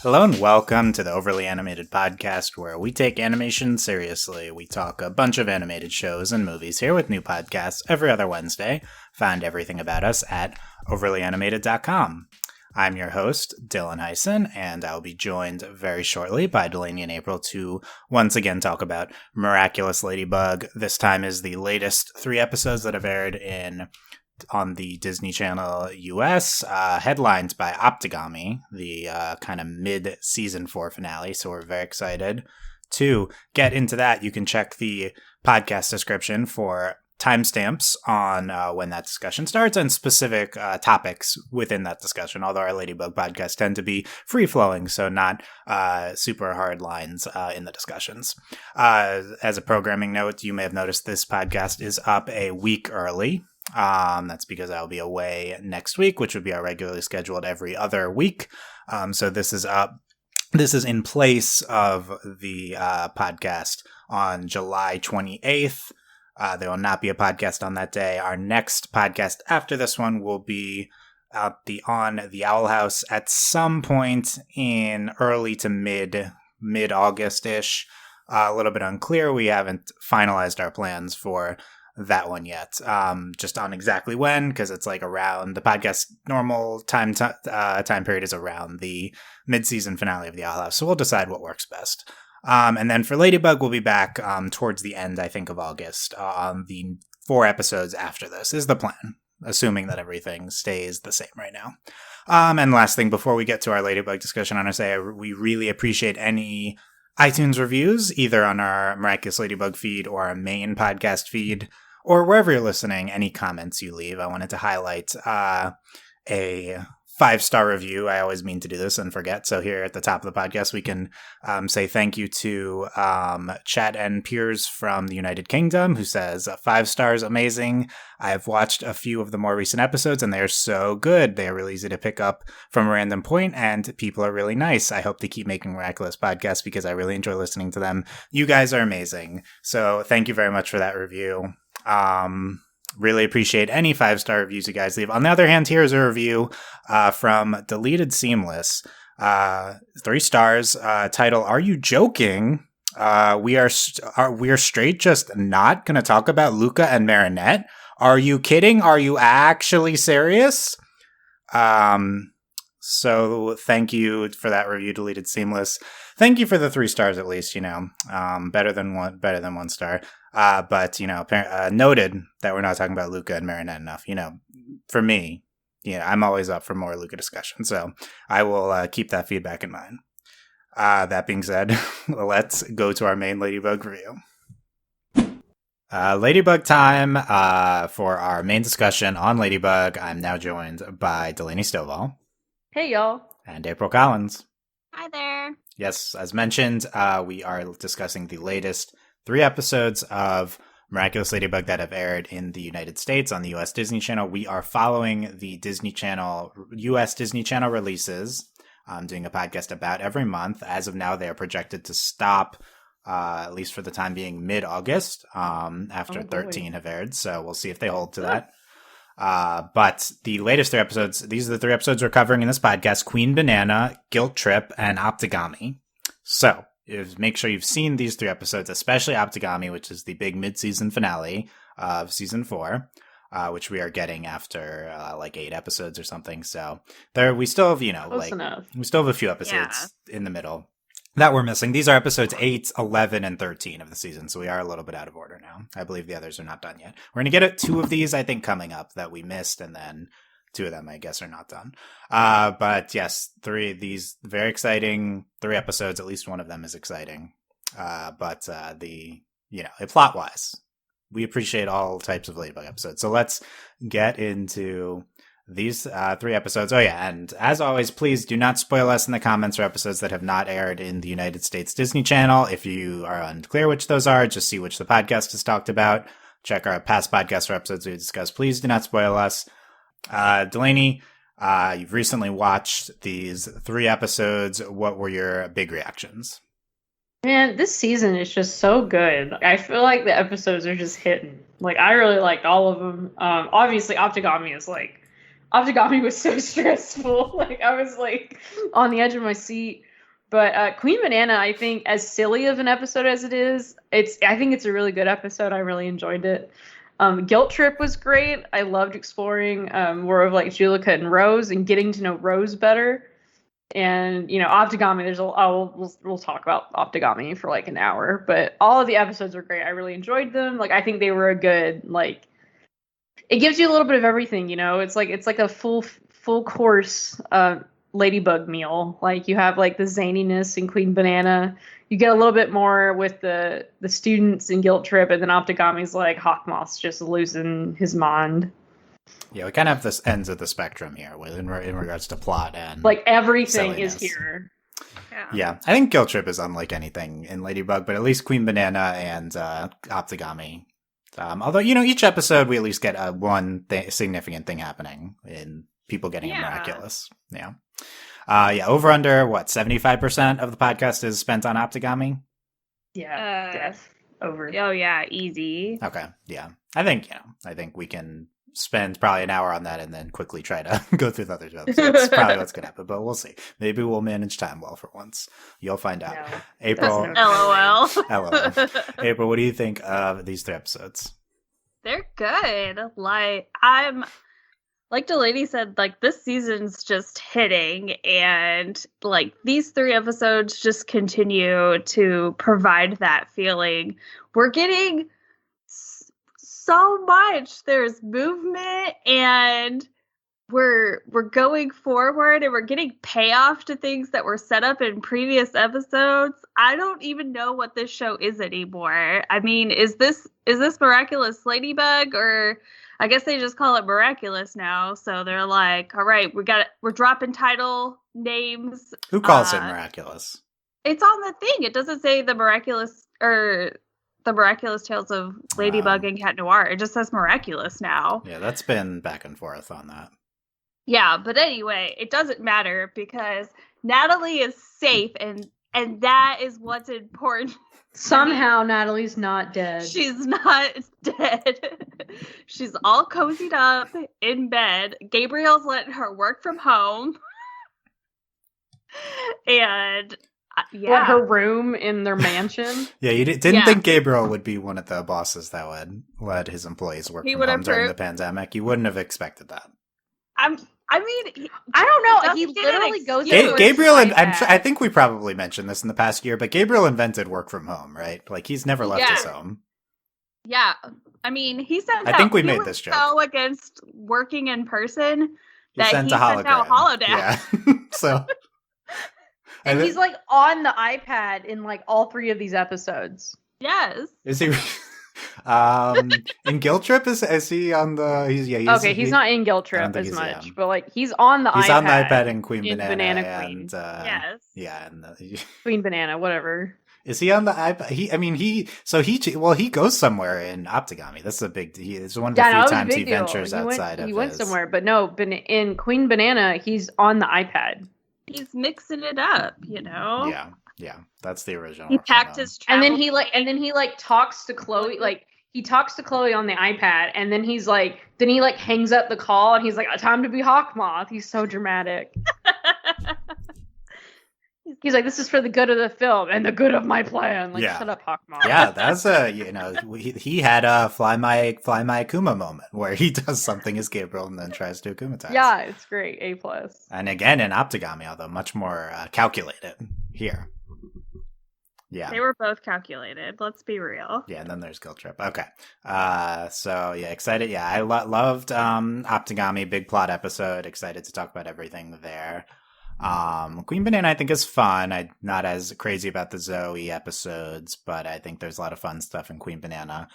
Hello and welcome to the Overly Animated Podcast, where we take animation seriously. We talk a bunch of animated shows and movies here with new podcasts every other Wednesday. Find everything about us at overlyanimated.com. I'm your host, Dylan Hysen, and I'll be joined very shortly by Delaney and April to once again talk about Miraculous Ladybug. This time is the latest 3 episodes that have aired on the Disney Channel US, headlined by Optigami, the kind of mid-season 4 finale, so we're very excited to get into that. You can check the podcast description for timestamps on when that discussion starts and specific topics within that discussion, although our Ladybug podcasts tend to be free-flowing, so not super hard lines in the discussions. As a programming note, you may have noticed this podcast is up a week early. That's because I'll be away next week, which would be our regularly scheduled every other week. So this is up. This is in place of the podcast on July 28th. There will not be a podcast on that day. Our next podcast after this one will be on the Owl House at some point in early to mid-August-ish. A little bit unclear. We haven't finalized our plans for that one yet, just on exactly when, because it's like around the podcast normal time period is around the mid-season finale of the Owl House, so we'll decide what works best. And then for Ladybug, we'll be back towards the end, I think, of August on the 4 episodes after this is the plan, assuming that everything stays the same right now. And last thing before we get to our Ladybug discussion, I want to say we really appreciate any iTunes reviews, either on our Miraculous Ladybug feed or our main podcast feed, or wherever you're listening, any comments you leave. I wanted to highlight a 5-star review. I always mean to do this and forget. So here at the top of the podcast, we can say thank you to Chat and Piers from the United Kingdom, who says 5 stars, amazing. I've watched a few of the more recent episodes and they're so good. They are really easy to pick up from a random point and people are really nice. I hope they keep making Miraculous podcasts because I really enjoy listening to them. You guys are amazing. So thank you very much for that review. Really appreciate any 5-star reviews you guys leave. On the other hand, here's a review from Deleted Seamless. 3 stars. Title: Are you joking? We are straight just not going to talk about Luca and Marinette. Are you kidding? Are you actually serious? So thank you for that review, Deleted Seamless. Thank you for the 3 stars at least. Better than 1 star. But noted that we're not talking about Luca and Marinette enough. For me, I'm always up for more Luca discussion, so I will keep that feedback in mind. That being said, let's go to our main Ladybug review. Ladybug time for our main discussion on Ladybug. I'm now joined by Delaney Stovall. Hey, y'all. And April Collins. Hi there. Yes, as mentioned, we are discussing the latest 3 episodes of Miraculous Ladybug that have aired in the United States on the US Disney Channel. We are following the Disney Channel, US Disney Channel releases, doing a podcast about every month. As of now, they are projected to stop, at least for the time being, mid-August, after 13 have aired. So we'll see if they hold to that. But the latest 3 episodes, these are the 3 episodes we're covering in this podcast: Queen Banana, Guiltrip, and Optigami. So make sure you've seen these 3 episodes, especially Optigami, which is the big mid-season finale of season 4, which we are getting after 8 episodes or something. So we still have, we still have a few episodes in the middle that we're missing. These are episodes 8, 11, and 13 of the season, so we are a little bit out of order now. I believe the others are not done yet. We're going to get 2 of these, I think, coming up that we missed, and then 2 of them, I guess, are not done. But yes, 3, these very exciting 3 episodes, at least one of them is exciting. But plot-wise, we appreciate all types of Ladybug episodes. So let's get into these 3 episodes. Oh yeah, and as always, please do not spoil us in the comments for episodes that have not aired in the United States Disney Channel. If you are unclear which those are, just see which the podcast has talked about. Check our past podcasts or episodes we discussed. Please do not spoil us. Delaney, you've recently watched these 3 episodes. What were your big reactions? Man, this season is just so good. I feel like the episodes are just hitting. I really liked all of them. Obviously, Optigami was so stressful. I was on the edge of my seat. But Queen Banana, I think, as silly of an episode as it is, I think it's a really good episode. I really enjoyed it. Guiltrip was great. I loved exploring more of like Julika and Rose and getting to know Rose better. And Optigami. We'll talk about Optigami for like an hour, but all of the episodes are great. I really enjoyed them. Like I think they were a good like. It gives you a little bit of everything, It's like a full course Ladybug meal. Like you have like the zaniness in Queen Banana. You get a little bit more with the students in Guiltrip, and then Optigami's like Hawkmoth's just losing his mind. Yeah, we kind of have this ends of the spectrum here in regards to plot and like everything silliness. Is here. Yeah, I think Guiltrip is unlike anything in Ladybug, but at least Queen Banana and Optigami. Although each episode we at least get one significant thing happening in people getting a miraculous. Yeah. Over under 75% of the podcast is spent on Optigami. Yeah, over. Oh yeah, easy. Okay, yeah. I think we can spend probably an hour on that and then quickly try to go through the other episodes. That's probably what's gonna happen, but we'll see. Maybe we'll manage time well for once. You'll find out. No. April. LOL. LOL. April, what do you think of these 3 episodes? They're good. Like Delaney said, like this season's just hitting, and like these 3 episodes just continue to provide that feeling. We're getting so much. There's movement, and we're going forward, and we're getting payoff to things that were set up in previous episodes. I don't even know what this show is anymore. I mean, is this Miraculous Ladybug, or I guess they just call it Miraculous now. So they're like, all right, we're dropping title names. Who calls it Miraculous? It's on the thing. It doesn't say the Miraculous or the Miraculous Tales of Ladybug and Cat Noir. It just says Miraculous now. Yeah, that's been back and forth on that. Yeah, but anyway, it doesn't matter because Nathalie is safe, and that is what's important. Somehow Natalie's not dead. She's not dead. She's all cozied up in bed. Gabriel's letting her work from home. And What, her room in their mansion? Yeah, you didn't think Gabriel would be one of the bosses that would let his employees work from home during the pandemic. You wouldn't have expected that. I mean, I don't know. He literally goes. Gabriel, and I think we probably mentioned this in the past year, but Gabriel invented work from home, right? Like he's never left his home. Yeah, I mean, he said. I think we made this joke. So against working in person that he sent out a hologram. Yeah, so. And he's like on the iPad in like all 3 of these episodes. Yes. Is he? In Guiltrip, is he on the? He's not in Guiltrip as much, but like he's on the iPad. He's on the iPad in Queen in Banana Queen. And, yes. Yeah, and Queen Banana, whatever. Is he on the iPad? He goes somewhere in Optigami. That's a big. It's one of the few times he ventures outside of. He went somewhere, but no. In Queen Banana, he's on the iPad. He's mixing it up, Yeah, that's the original. He packed his travel. And then he talks to Chloe, like he talks to Chloe on the iPad, and then he hangs up the call, and he's like, "Time to be Hawkmoth." He's so dramatic. He's like, "This is for the good of the film and the good of my plan." Like, shut up, Hawkmoth. Yeah, that's he had a fly my Akuma moment where he does something as Gabriel and then tries to Akumatize. Yeah, it's great. A+. And again in Optigami, although much more calculated here. Yeah, they were both calculated. Let's be real. Yeah, and then there's Guiltrip. Okay, so yeah, excited. Yeah, I loved Optigami, big plot episode. Excited to talk about everything there. Queen Banana I think is fun. I'm not as crazy about the Zoe episodes, but I think there's a lot of fun stuff in Queen Banana.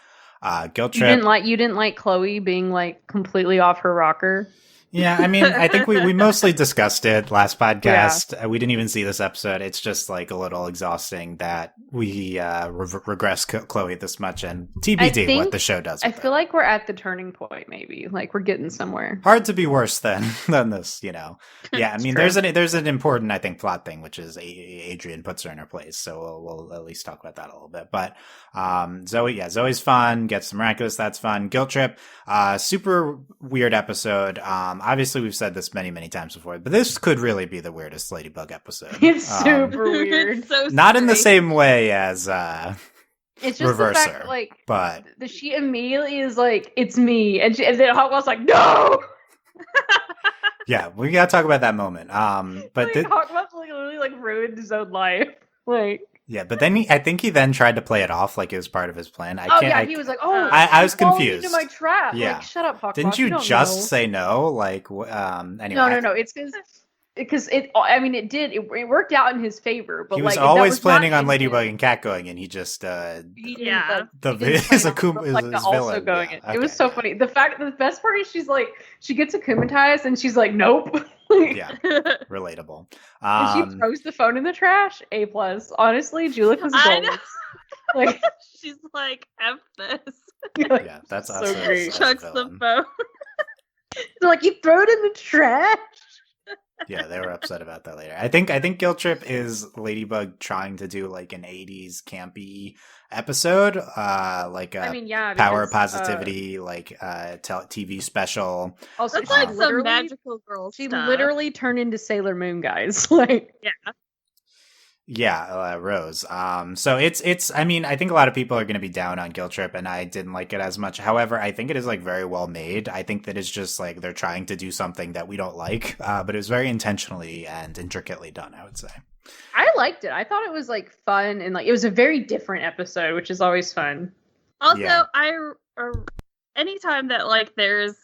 Guiltrip. You didn't like Chloe being like completely off her rocker? Yeah, I mean, I think we mostly discussed it last podcast. Yeah. We didn't even see this episode. It's just like a little exhausting that we regress Chloe this much, and TBD what the show does. I feel like we're at the turning point, maybe. Like we're getting somewhere. Hard to be worse than this, Yeah, I mean, there's an important, I think, plot thing, which is Adrian puts her in her place. So we'll at least talk about that a little bit. But Zoe's fun. Gets some Miraculous. That's fun. Guiltrip, super weird episode. obviously we've said this many, many times before, but this could really be the weirdest Ladybug episode. It's super weird. It's so Not in the strange. same way as It's just Reverser, the fact that, like, but she immediately is like, it's me. And then Hawkmoth's like, no! yeah, we gotta talk about that moment. But like, Hawkmoth like, literally like ruined his own life. Like, yeah, but then I think he then tried to play it off like it was part of his plan. he was like, oh, I was you falling confused. into my trap. Yeah. Like, shut up, Hawkmoth. Didn't you don't just know. say no? Like, anyway. No. It's because it. I mean, it worked out in his favor. But He was like, always that was planning not on in Ladybug his- and Cat going, and he just he didn't, Yeah. like, the he didn't his plan on Akuma is Reflecta his also villain. going Yeah, it. It was so okay. funny. The best part is she's like, she gets akumatized and she's like, nope. Like, Yeah, relatable. and she throws the phone in the trash. A+. Honestly, Julek was I gold. know. Like, She's like, F this. Yeah, that's so us. great. as a Chucks the villain. phone. they're like, you throw it in the trash. Yeah, they were upset about that later. I think Guiltrip is Ladybug trying to do like an 80s campy episode, like a I mean, yeah, power because, positivity, like TV special. Also, That's she like some literally- magical girl She stuff. literally turned into Sailor Moon, guys. Like, Yeah. Yeah, Rose. So it's. I mean, I think a lot of people are going to be down on Guiltrip, and I didn't like it as much. However, I think it is like very well made. I think that it's just like they're trying to do something that we don't like, but it was very intentionally and intricately done, I would say. I liked it. I thought it was like fun and like it was a very different episode, which is always fun. Also, Yeah. anytime that like there's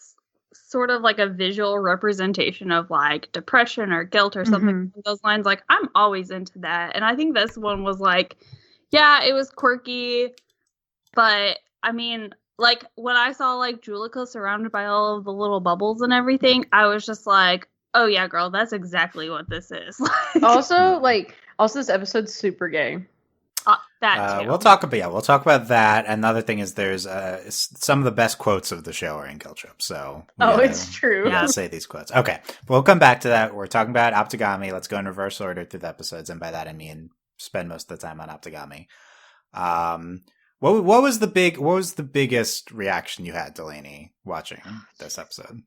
sort of like a visual representation of like depression or guilt or something along those lines, like I'm always into that. And I think this one was like, yeah, it was quirky, but I mean, like when I saw like Julica surrounded by all of the little bubbles and everything, I was just like, oh yeah, girl, that's exactly what this is. Also, this episode's super gay. That too. We'll talk about that. And the other thing is there's some of the best quotes of the show are in Guiltrip. So It's true. We gotta say these quotes. Okay, we'll come back to that. We're talking about Optigami. Let's go in reverse order through the episodes, and by that I mean spend most of the time on Optigami. What was the biggest reaction you had, Delaney, watching this episode?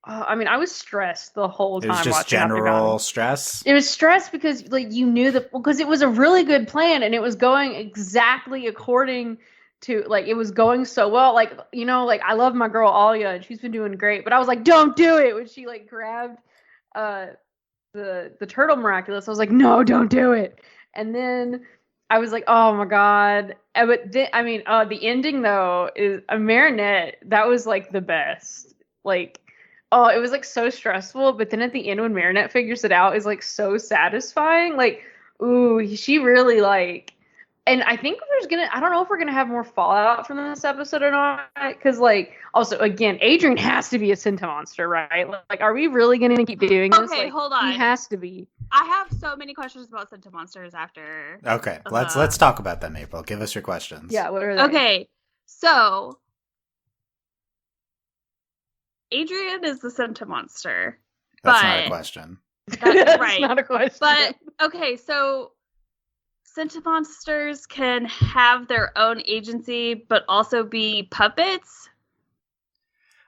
I mean, I was stressed the whole time. It was just watching general Optigami. stress. It was stress because like you knew because it was a really good plan and it was going exactly according to like it was going so well. Like, you know, like I love my girl Alia and she's been doing great, but I was like, don't do it when she like grabbed the turtle miraculous. I was like, no, don't do it. And then I was like, oh my god. But the ending though is a Marinette. That was like the best. Like. Oh, it was like so stressful, but then at the end when Marinette figures it out is like so satisfying. Like, ooh, she really like, and I think I don't know if we're gonna have more fallout from this episode or not, because like, also again, Adrian has to be a Senta monster, right? Like, are we really gonna keep doing this? Okay, like, hold on. He has to be. I have so many questions about Senta monsters after. Okay, let's talk about them, April. Give us your questions. Yeah, what are they? Okay, so Adrian is the Senta monster. That's but not a question. That's right. not a question. But okay, so Senta monsters can have their own agency, but also be puppets.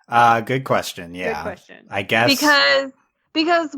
Good question. Yeah, Good question. I guess because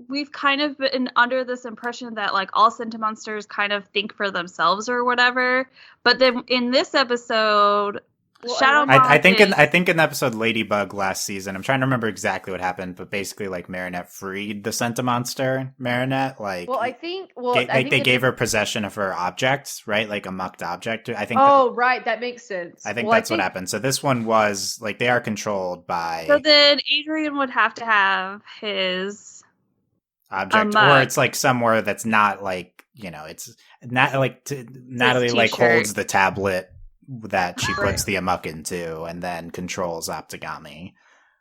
we've kind of been under this impression that like all Senta monsters kind of think for themselves or whatever. But then in this episode, Well, Shadow I Moth I think is- in the episode Ladybug last season, I'm trying to remember exactly what happened, but basically like Marinette freed the Senta monster. Marinette, like, Well, I think. Well, they I think gave her possession of her object, right? Like a mucked object. I think. Oh, right. That makes sense. I think Well, that's what happened. So this one was like they are controlled by So then Adrian would have to have his object, or mug. it's like somewhere that's not like it's not like Natalie like t-shirt. holds the tablet that she Right. puts the amok into and then controls Optigami.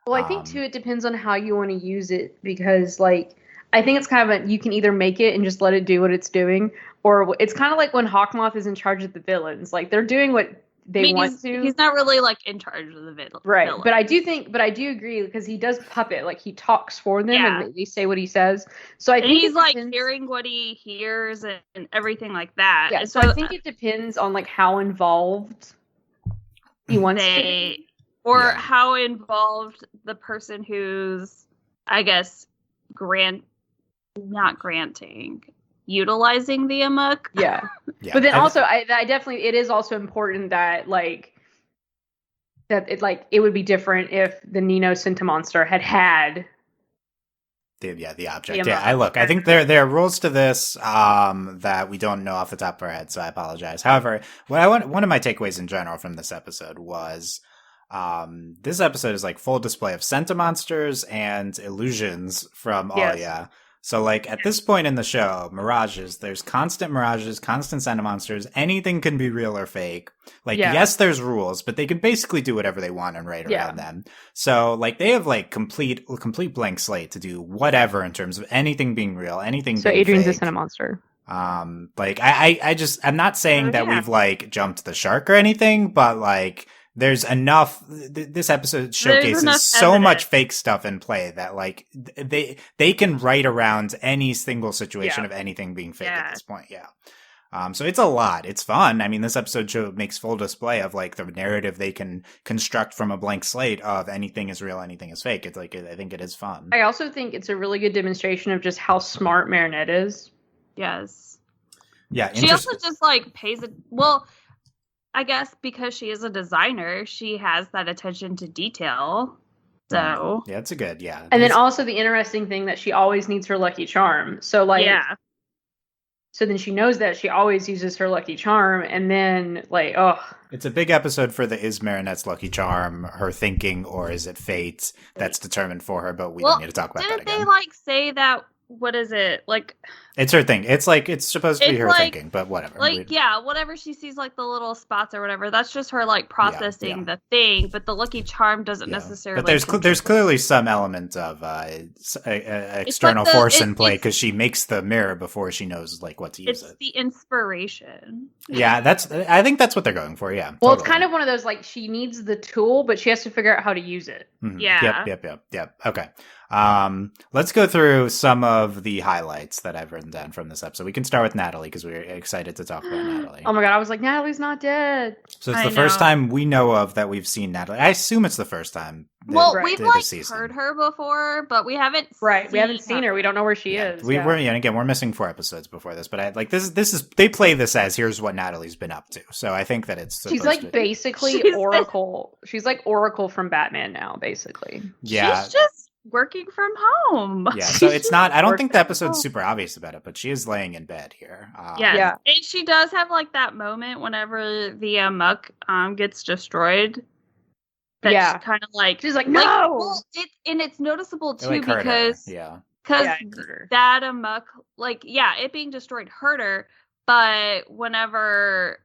Well, I think too it depends on how you want to use it because like I think it's kind of you can either make it and just let it do what it's doing, or it's kind of like when Hawkmoth is in charge of the villains. Like they're doing what they want to. He's not really like in charge of the villain. Right, but I do agree because he does puppet, like he talks for them Yeah. and they say what he says. So I And think he's it like depends- hearing what he hears and everything like that. Yeah, And so I think it depends on like how involved he wants to they be. or Yeah. how involved the person who's, I guess, utilizing the amok. Yeah. Yeah. But then also, I definitely, it is also important that it would be different if the Nino Monster had the object. Yeah, I think there are rules to this that we don't know off the top of our head, so I apologize. However, one of my takeaways in general from this episode was this episode is like full display of Monsters and illusions from Alia. So like at this point in the show, there's constant mirages, constant Monsters. Anything can be real or fake. Like, yes, there's rules, but they can basically do whatever they want and write around them. So like they have like complete blank slate to do whatever in terms of anything being real, anything being Adrian's fake. a Monster. Like I'm not saying that we've like jumped the shark or anything, but like there's enough. This episode showcases so much fake stuff in play that like they can write around any single situation of anything being fake at this point. Yeah. So it's a lot. It's fun. I mean, this episode makes full display of like the narrative they can construct from a blank slate of anything is real, anything is fake. It's like, I think it is fun. I also think it's a really good demonstration of just how smart Marinette is. Yes. Yeah. She also just like pays it. Well, I guess because she is a designer, she has that attention to detail. So yeah, it's a good, And then also the interesting thing that she always needs her lucky charm. So like, so then she knows that she always uses her lucky charm, and then like, it's a big episode for the is Marinette's lucky charm her thinking, or is it fate that's determined for her? But we don't need to talk about that again. Didn't they like say that? What is it like? It's her thing. It's like it's supposed to be her thinking, but whatever. Like whatever she sees, like the little spots or whatever. That's just her like processing the thing. But the lucky charm doesn't necessarily. But there's clearly some element of external force in play because she makes the mirror before she knows like what to use it. It's the inspiration. Yeah, I think that's what they're going for. Yeah. Well, It's kind of one of those like she needs the tool, but she has to figure out how to use it. Mm-hmm. Yeah. Yep. Okay. Let's go through some of the highlights that I've written down from this episode. We can start with Nathalie because we're excited to talk about Nathalie. Oh my god, I was like, Natalie's not dead. So it's the first time we know of that we've seen Nathalie. I assume it's the first time. We've like heard her before, but we haven't. We haven't seen her. We don't know where she is. We're missing 4 episodes before this, but I like this is they play this as here's what Natalie's been up to. So I think that it's she's like basically Oracle. She's like Oracle from Batman now, basically. Yeah, she's just working from home. Yeah, so it's not. I don't think the episode's super obvious about it, but she is laying in bed here. And she does have like that moment whenever the amok gets destroyed. That's kind of like she's like no. It's noticeable too because that amok it being destroyed hurt her, but whenever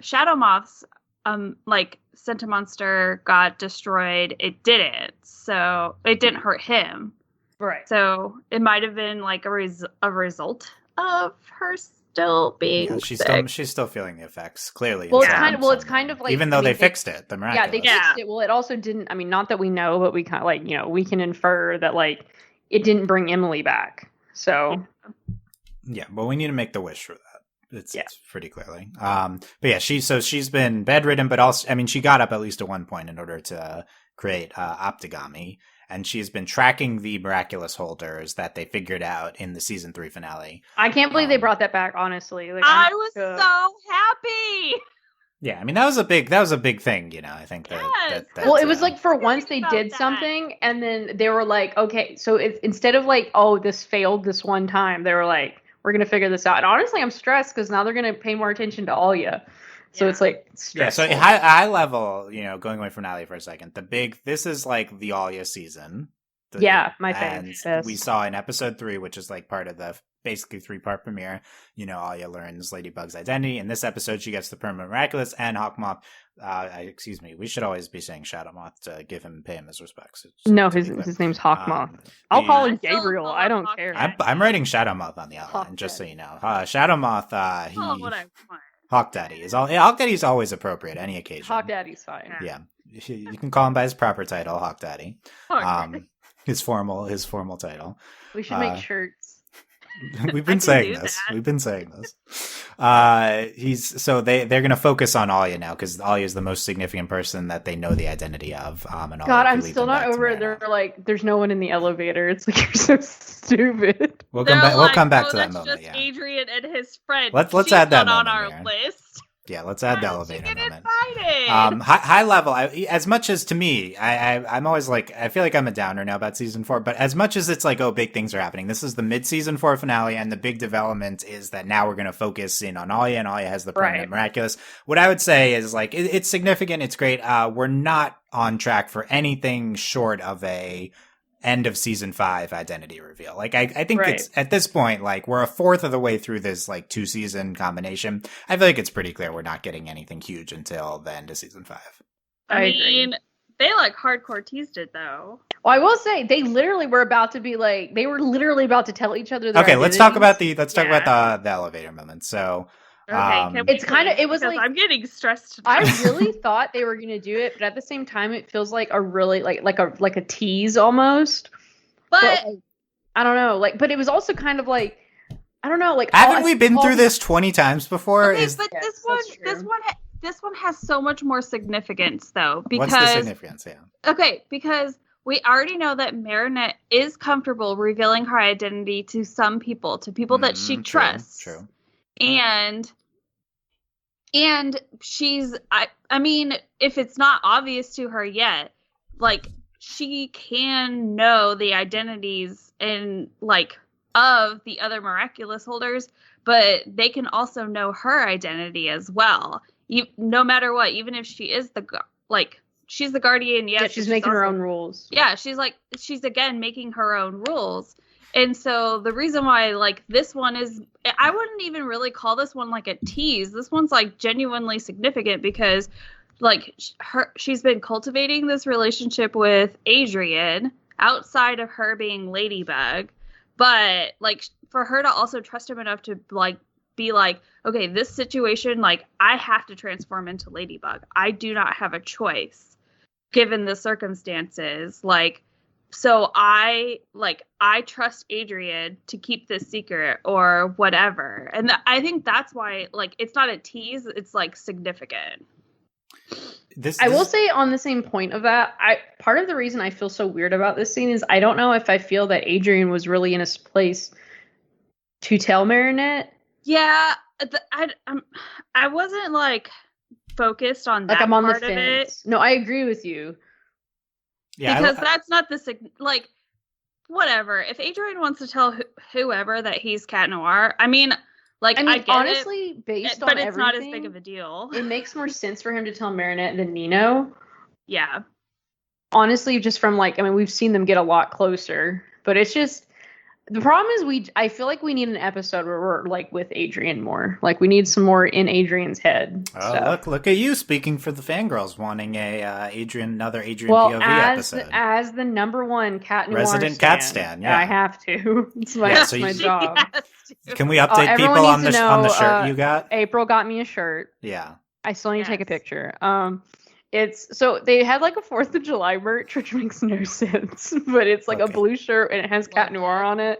Shadow Moth's Monster got destroyed, it didn't. So it didn't hurt him. Right. So it might have been like a result of her still being sick. She's still feeling the effects, clearly. Well, it's kind of like even though they fixed it, the Miraculous. Yeah, they fixed it. Well, it also didn't. I mean, not that we know, but we kind of we can infer that it didn't bring Emily back. So. Yeah, but we need to make the wish for that. It's pretty clearly. But yeah, she's been bedridden, but also, I mean, she got up at least at one point in order to create Optigami, and she's been tracking the miraculous holders that they figured out in the season 3 finale. I can't believe they brought that back. Honestly, I was so happy. Yeah, I mean that was a big thing, I think that well, it was like for once they did something, and then they were like, okay, so instead of this failed this one time, they were like, we're gonna figure this out. And honestly, I'm stressed because now they're gonna pay more attention to Alia. So it's stressful. So high level, going away from Nathalie for a second. This is like the Alia season. My favorite. We saw in episode 3, which is like part of the basically 3-part premiere. Alia learns Ladybug's identity. In this episode, she gets the permanent miraculous and Hawkmoth. Excuse me. We should always be saying Shadow Moth to pay him his respects. No, his name's Hawkmoth. I'll call him Gabriel. I don't care. I'm writing Shadow Moth on the outline, just so you know. Shadow Moth. Hawk Daddy is Hawk Daddy's always appropriate any occasion. Hawk Daddy's fine. Yeah, you can call him by his proper title, Hawk Daddy. His formal title. We should make shirts. We've been saying this. We've been saying this. They're going to focus on Alya now because Alya is the most significant person that they know the identity of. And God, I'm still not over it. They're like, there's no one in the elevator. It's like, you're so stupid. We'll come back. We'll come back to that moment. Just Adrian and his friend. Let's add that on moment our here. list. Yeah, let's add the elevator moment. Invited? High level. As much as to me, I'm always like, I feel like I'm a downer now about season 4. But as much as it's like, oh, big things are happening. This is the mid-season 4 finale, and the big development is that now we're going to focus in on Alya, and Alya has the permanent Miraculous. What I would say is like, it's significant. It's great. We're not on track for anything short of a end of season 5 identity reveal. Like I think it's at this point, like we're a fourth of the way through this like 2-season combination. I feel like it's pretty clear we're not getting anything huge until the end of season 5. I mean, they like hardcore teased it though. Well, I will say they literally were about to be like, they were literally about to tell each other their Okay, identities. let's talk about the elevator moment. So okay, it's kind of, it was like, I'm getting stressed. I really thought they were going to do it, but at the same time, it feels like a really like a tease almost. But like, I don't know, like, but it was also kind of like, I don't know, like, haven't we been through this 20 times before? Okay, but this one has so much more significance though. Because, what's the significance? Yeah. Okay, because we already know that Marinette is comfortable revealing her identity to some people, to people that she trusts. True. And she's, I mean, if it's not obvious to her yet, like, she can know the identities and, like, of the other Miraculous holders, but they can also know her identity as well. No matter what, even if she is she's the guardian, yes. Yeah, she's making her own rules. Yeah, she's again making her own rules. And so the reason why, like, this one is, I wouldn't even really call this one like a tease. This one's like genuinely significant because, like, she's been cultivating this relationship with Adrian outside of her being Ladybug, but like for her to also trust him enough to like be like, okay, this situation, like, I have to transform into Ladybug. I do not have a choice given the circumstances, like. So I trust Adrian to keep this secret or whatever. And I think that's why, like, it's not a tease. It's like significant. I will say on the same point of that, part of the reason I feel so weird about this scene is I don't know if I feel that Adrian was really in a place to tell Marinette. Yeah. I wasn't like focused on that I'm on part the of fence. it. No, I agree with you. Yeah, because that's not like, whatever. If Adrian wants to tell whoever that he's Cat Noir, I mean, I get honestly, it, based but on it's not as everything, big of a deal. It makes more sense for him to tell Marinette than Nino. Yeah. Honestly, just from we've seen them get a lot closer, but it's just, the problem is I feel like we need an episode where we're like with Adrian more. Like we need some more in Adrian's head. Oh, look at you speaking for the fangirls wanting another Adrian POV episode. As the number one Cat Noir resident cat stan, yeah. I have to. It's my job. Can we update people on the shirt you got? April got me a shirt. Yeah. I still need to take a picture. It's so they had like a 4th of July merch, which makes no sense, but it's like a blue shirt and it has Cat Noir on it,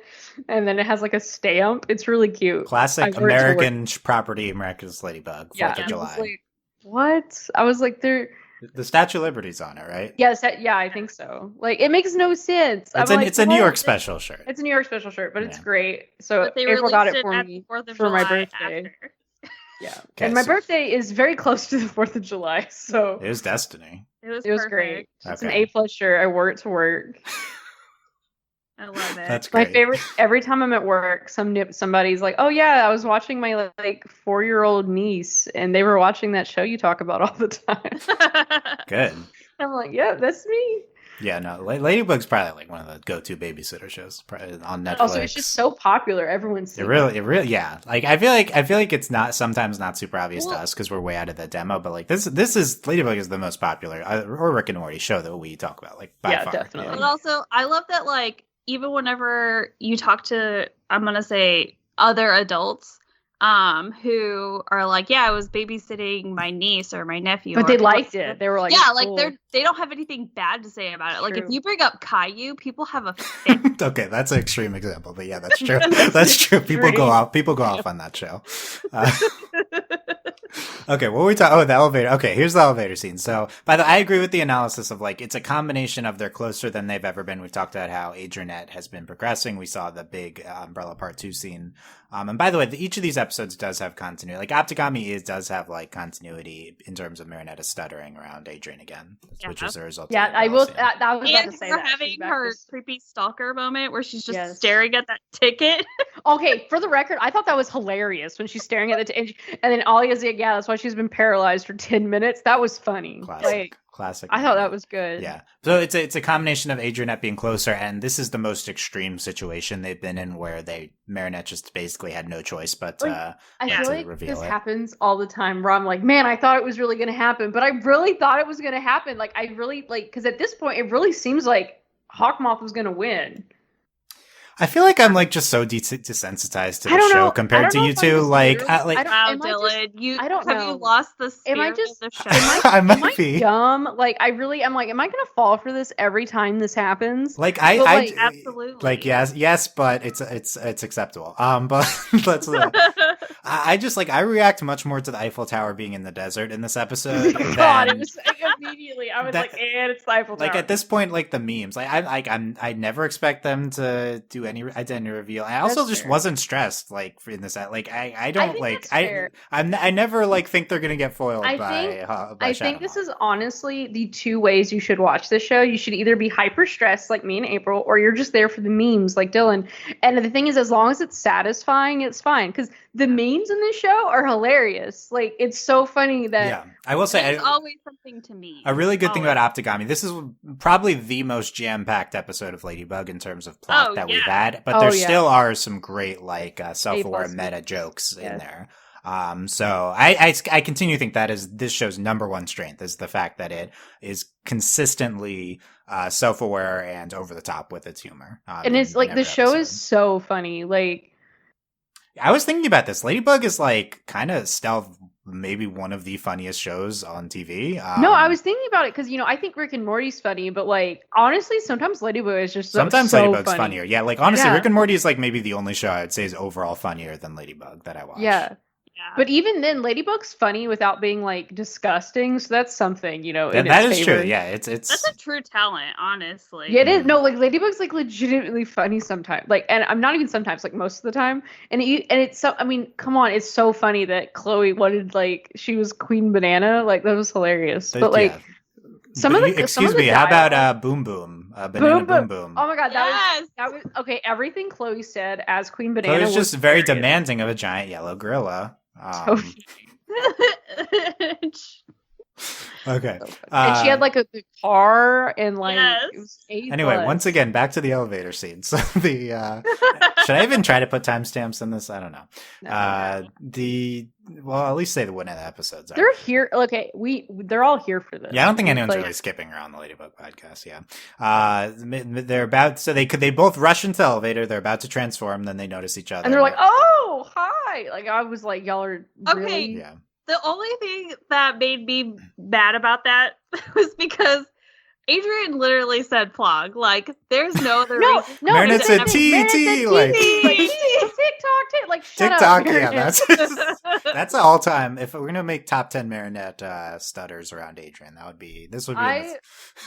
and then it has like a stamp. It's really cute. Classic American property, Miraculous Ladybug, 4th of July. Like, what? I was like, the Statue of Liberty's on it, right? Yes, yeah, I think so. Like, it makes no sense. It's a New York special shirt. It's a New York special shirt, but it's great. So April got it for me for my birthday. After. Yeah, okay, and my birthday is very close to the 4th of July, so it was destiny. It was great. It's an A+ shirt. I wore it to work. I love it. That's great. My favorite. Every time I'm at work, somebody's like, "Oh yeah, I was watching my 4-year-old niece, and they were watching that show you talk about all the time." Good. I'm like, "Yeah, that's me." Yeah, no, Ladybug's probably like one of the go-to babysitter shows, probably on Netflix. Also, it's just so popular. Everyone's it really, yeah. Like I feel like it's sometimes not super obvious to us because we're way out of the demo. But like this is Ladybug is the most popular or Rick and Morty show that we talk about. Like by far. Definitely. But also, I love that even whenever you talk to, I'm gonna say other adults, who are like, yeah, I was babysitting my niece or my nephew. But they liked it. They were like, yeah, cool. like they don't have anything bad to say about it. True. Like if you bring up Caillou, people have a fit. Okay, that's an extreme example, but yeah, that's true. That's true. People go off on that show. Okay, what were we talking? Oh, the elevator. Okay, here's the elevator scene. So, by the way, I agree with the analysis of like it's a combination of they're closer than they've ever been. We've talked about how Adrinette has been progressing. We saw the big Umbrella Part 2 scene. And by the way, each of these episodes does have continuity. Like Optigami does have like continuity in terms of Marinetta stuttering around Adrian again, which is a result. Yeah, I will. That was about to say that. Having her creepy stalker moment where she's just staring at that ticket. Okay, for the record, I thought that was hilarious when she's staring at the ticket, and then Alia's like, yeah, that's why she's been paralyzed for 10 minutes. That was funny. Classic. I thought that was good. Yeah. So it's a combination of Adrinette being closer, and this is the most extreme situation they've been in, where Marinette just basically had no choice but I feel like this happens all the time. Where I'm like, man, I thought it was really going to happen, but I really thought it was going to happen. Like I really because at this point it really seems like Hawkmoth was going to win. I feel like I'm like just so desensitized to the show compared to you two. Like, wow, Dylan, have you lost the spirit of the show? Am I dumb? Like, I really am. Like, am I gonna fall for this every time this happens? Like, absolutely. Like, yes, but it's acceptable. But let's. I just like I react much more to the Eiffel Tower being in the desert in this episode. God, it was like, immediately. I was like, and it's the Eiffel Tower. Like at this point, like the memes. Like I never expect them to do any identity reveal. I also just wasn't stressed like in this. Like I never like think they're gonna get foiled by I think this is honestly the two ways you should watch this show. You should either be hyper stressed like me and April, or you're just there for the memes like Dylan. And the thing is, as long as it's satisfying, it's fine, because the memes in this show are hilarious. Like, it's so funny that I will say there's always something to me. A really good thing about Optigami, this is probably the most jam-packed episode of Ladybug in terms of plot that we've had, but there still are some great like self-aware meta jokes in there. So I continue to think that is this show's number one strength, is the fact that it is consistently self-aware and over the top with its humor. And it's like the show is so funny. Like, I was thinking about this. Ladybug is like kind of stealth, maybe one of the funniest shows on TV. No, I was thinking about it because, I think Rick and Morty's funny, but like, honestly, sometimes Ladybug is just sometimes so Ladybug's funny. Funnier. Yeah, like honestly, Rick and Morty is like maybe the only show I'd say is overall funnier than Ladybug that I watch. Yeah. But even then, Ladybug's funny without being like disgusting, so that's something, that is true. Yeah, it's that's a true talent, honestly. Yeah, it is. No, like Ladybug's like legitimately funny sometimes. Like, and I'm not even sometimes, like most of the time. And it's so. I mean, come on, it's so funny that Chloe wanted like she was Queen Banana. Like that was hilarious. But like. Excuse me. How about Boom Boom? Banana Boom Boom. Oh my God, that was okay. Everything Chloe said as Queen Banana Chloe's just very demanding of a giant yellow gorilla. Okay. And she had like a car and like it was anyway, once again, back to the elevator scene. So the should I even try to put timestamps in this? I don't know. Well, at least say when the episodes are. They're here. Okay, they're all here for this. Yeah, I don't think anyone's really skipping around the Ladybug podcast. Yeah. They're about they both rush into the elevator. They're about to transform. Then they notice each other, and they're like, "Oh, hi!" Like I was like, "Y'all are really?" Okay. Yeah. The only thing that made me mad about that was because Adrian literally said "plug." Like, there's no other reason. No, Marinette said TT. Like TikTok, like shut TikTok. Up, Yeah, that's an all-time. If we're gonna make top 10 Marinette stutters around Adrian, this would be. I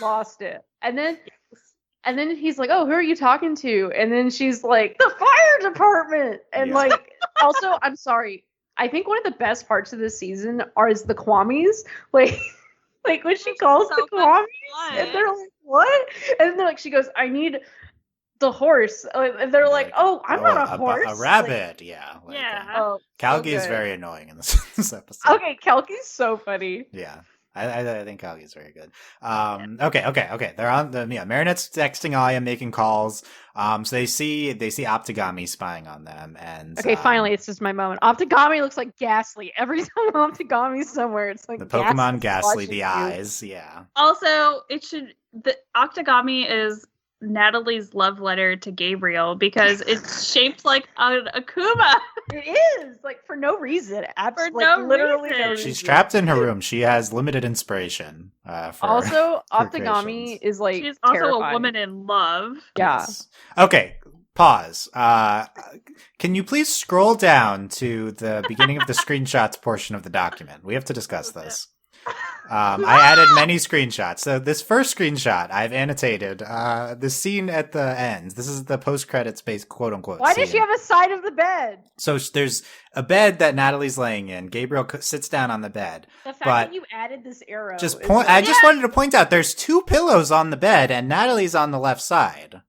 lost it, and then he's like, "Oh, who are you talking to?" And then she's like, "The fire department." And like, also, I'm sorry. I think one of the best parts of this season is the Kwamis. Like when she calls the Kwamis, and they're like, "What?" And they're like, she goes, "I need the horse." And they're like, "Oh, I'm not a horse." A rabbit, Kalki is very annoying in this episode. Okay, Kalki's so funny. Yeah. I think Kalki is very good. Okay. They're on the Marinette's texting Alia, making calls. So they see Optigami spying on them, and finally, it's just my moment. Optigami looks like Ghastly every time Optigami's somewhere. It's like the Pokemon Ghastly, the eyes. Yeah. Also, the Optigami is Nathalie's love letter to Gabriel because it's shaped like an Akuma. It is like for no reason. Absolutely, no literally reason. no reason. She's trapped in her room. She has limited inspiration. Also, for Optigami creations. is like She's also terrifying. a woman in love. Yeah. Yes. Okay. Pause. Can you please scroll down to the beginning of the screenshots portion of the document? We have to discuss this. I added many screenshots. So this first screenshot I've annotated the scene at the end. This is the post-credits based quote unquote. Why scene. does she have a side of the bed? So there's a bed that Natalie's laying in. Gabriel sits down on the bed. The fact But that you added this arrow. Just is point. like- I just wanted to point out there's 2 pillows on the bed, and Natalie's on the left side.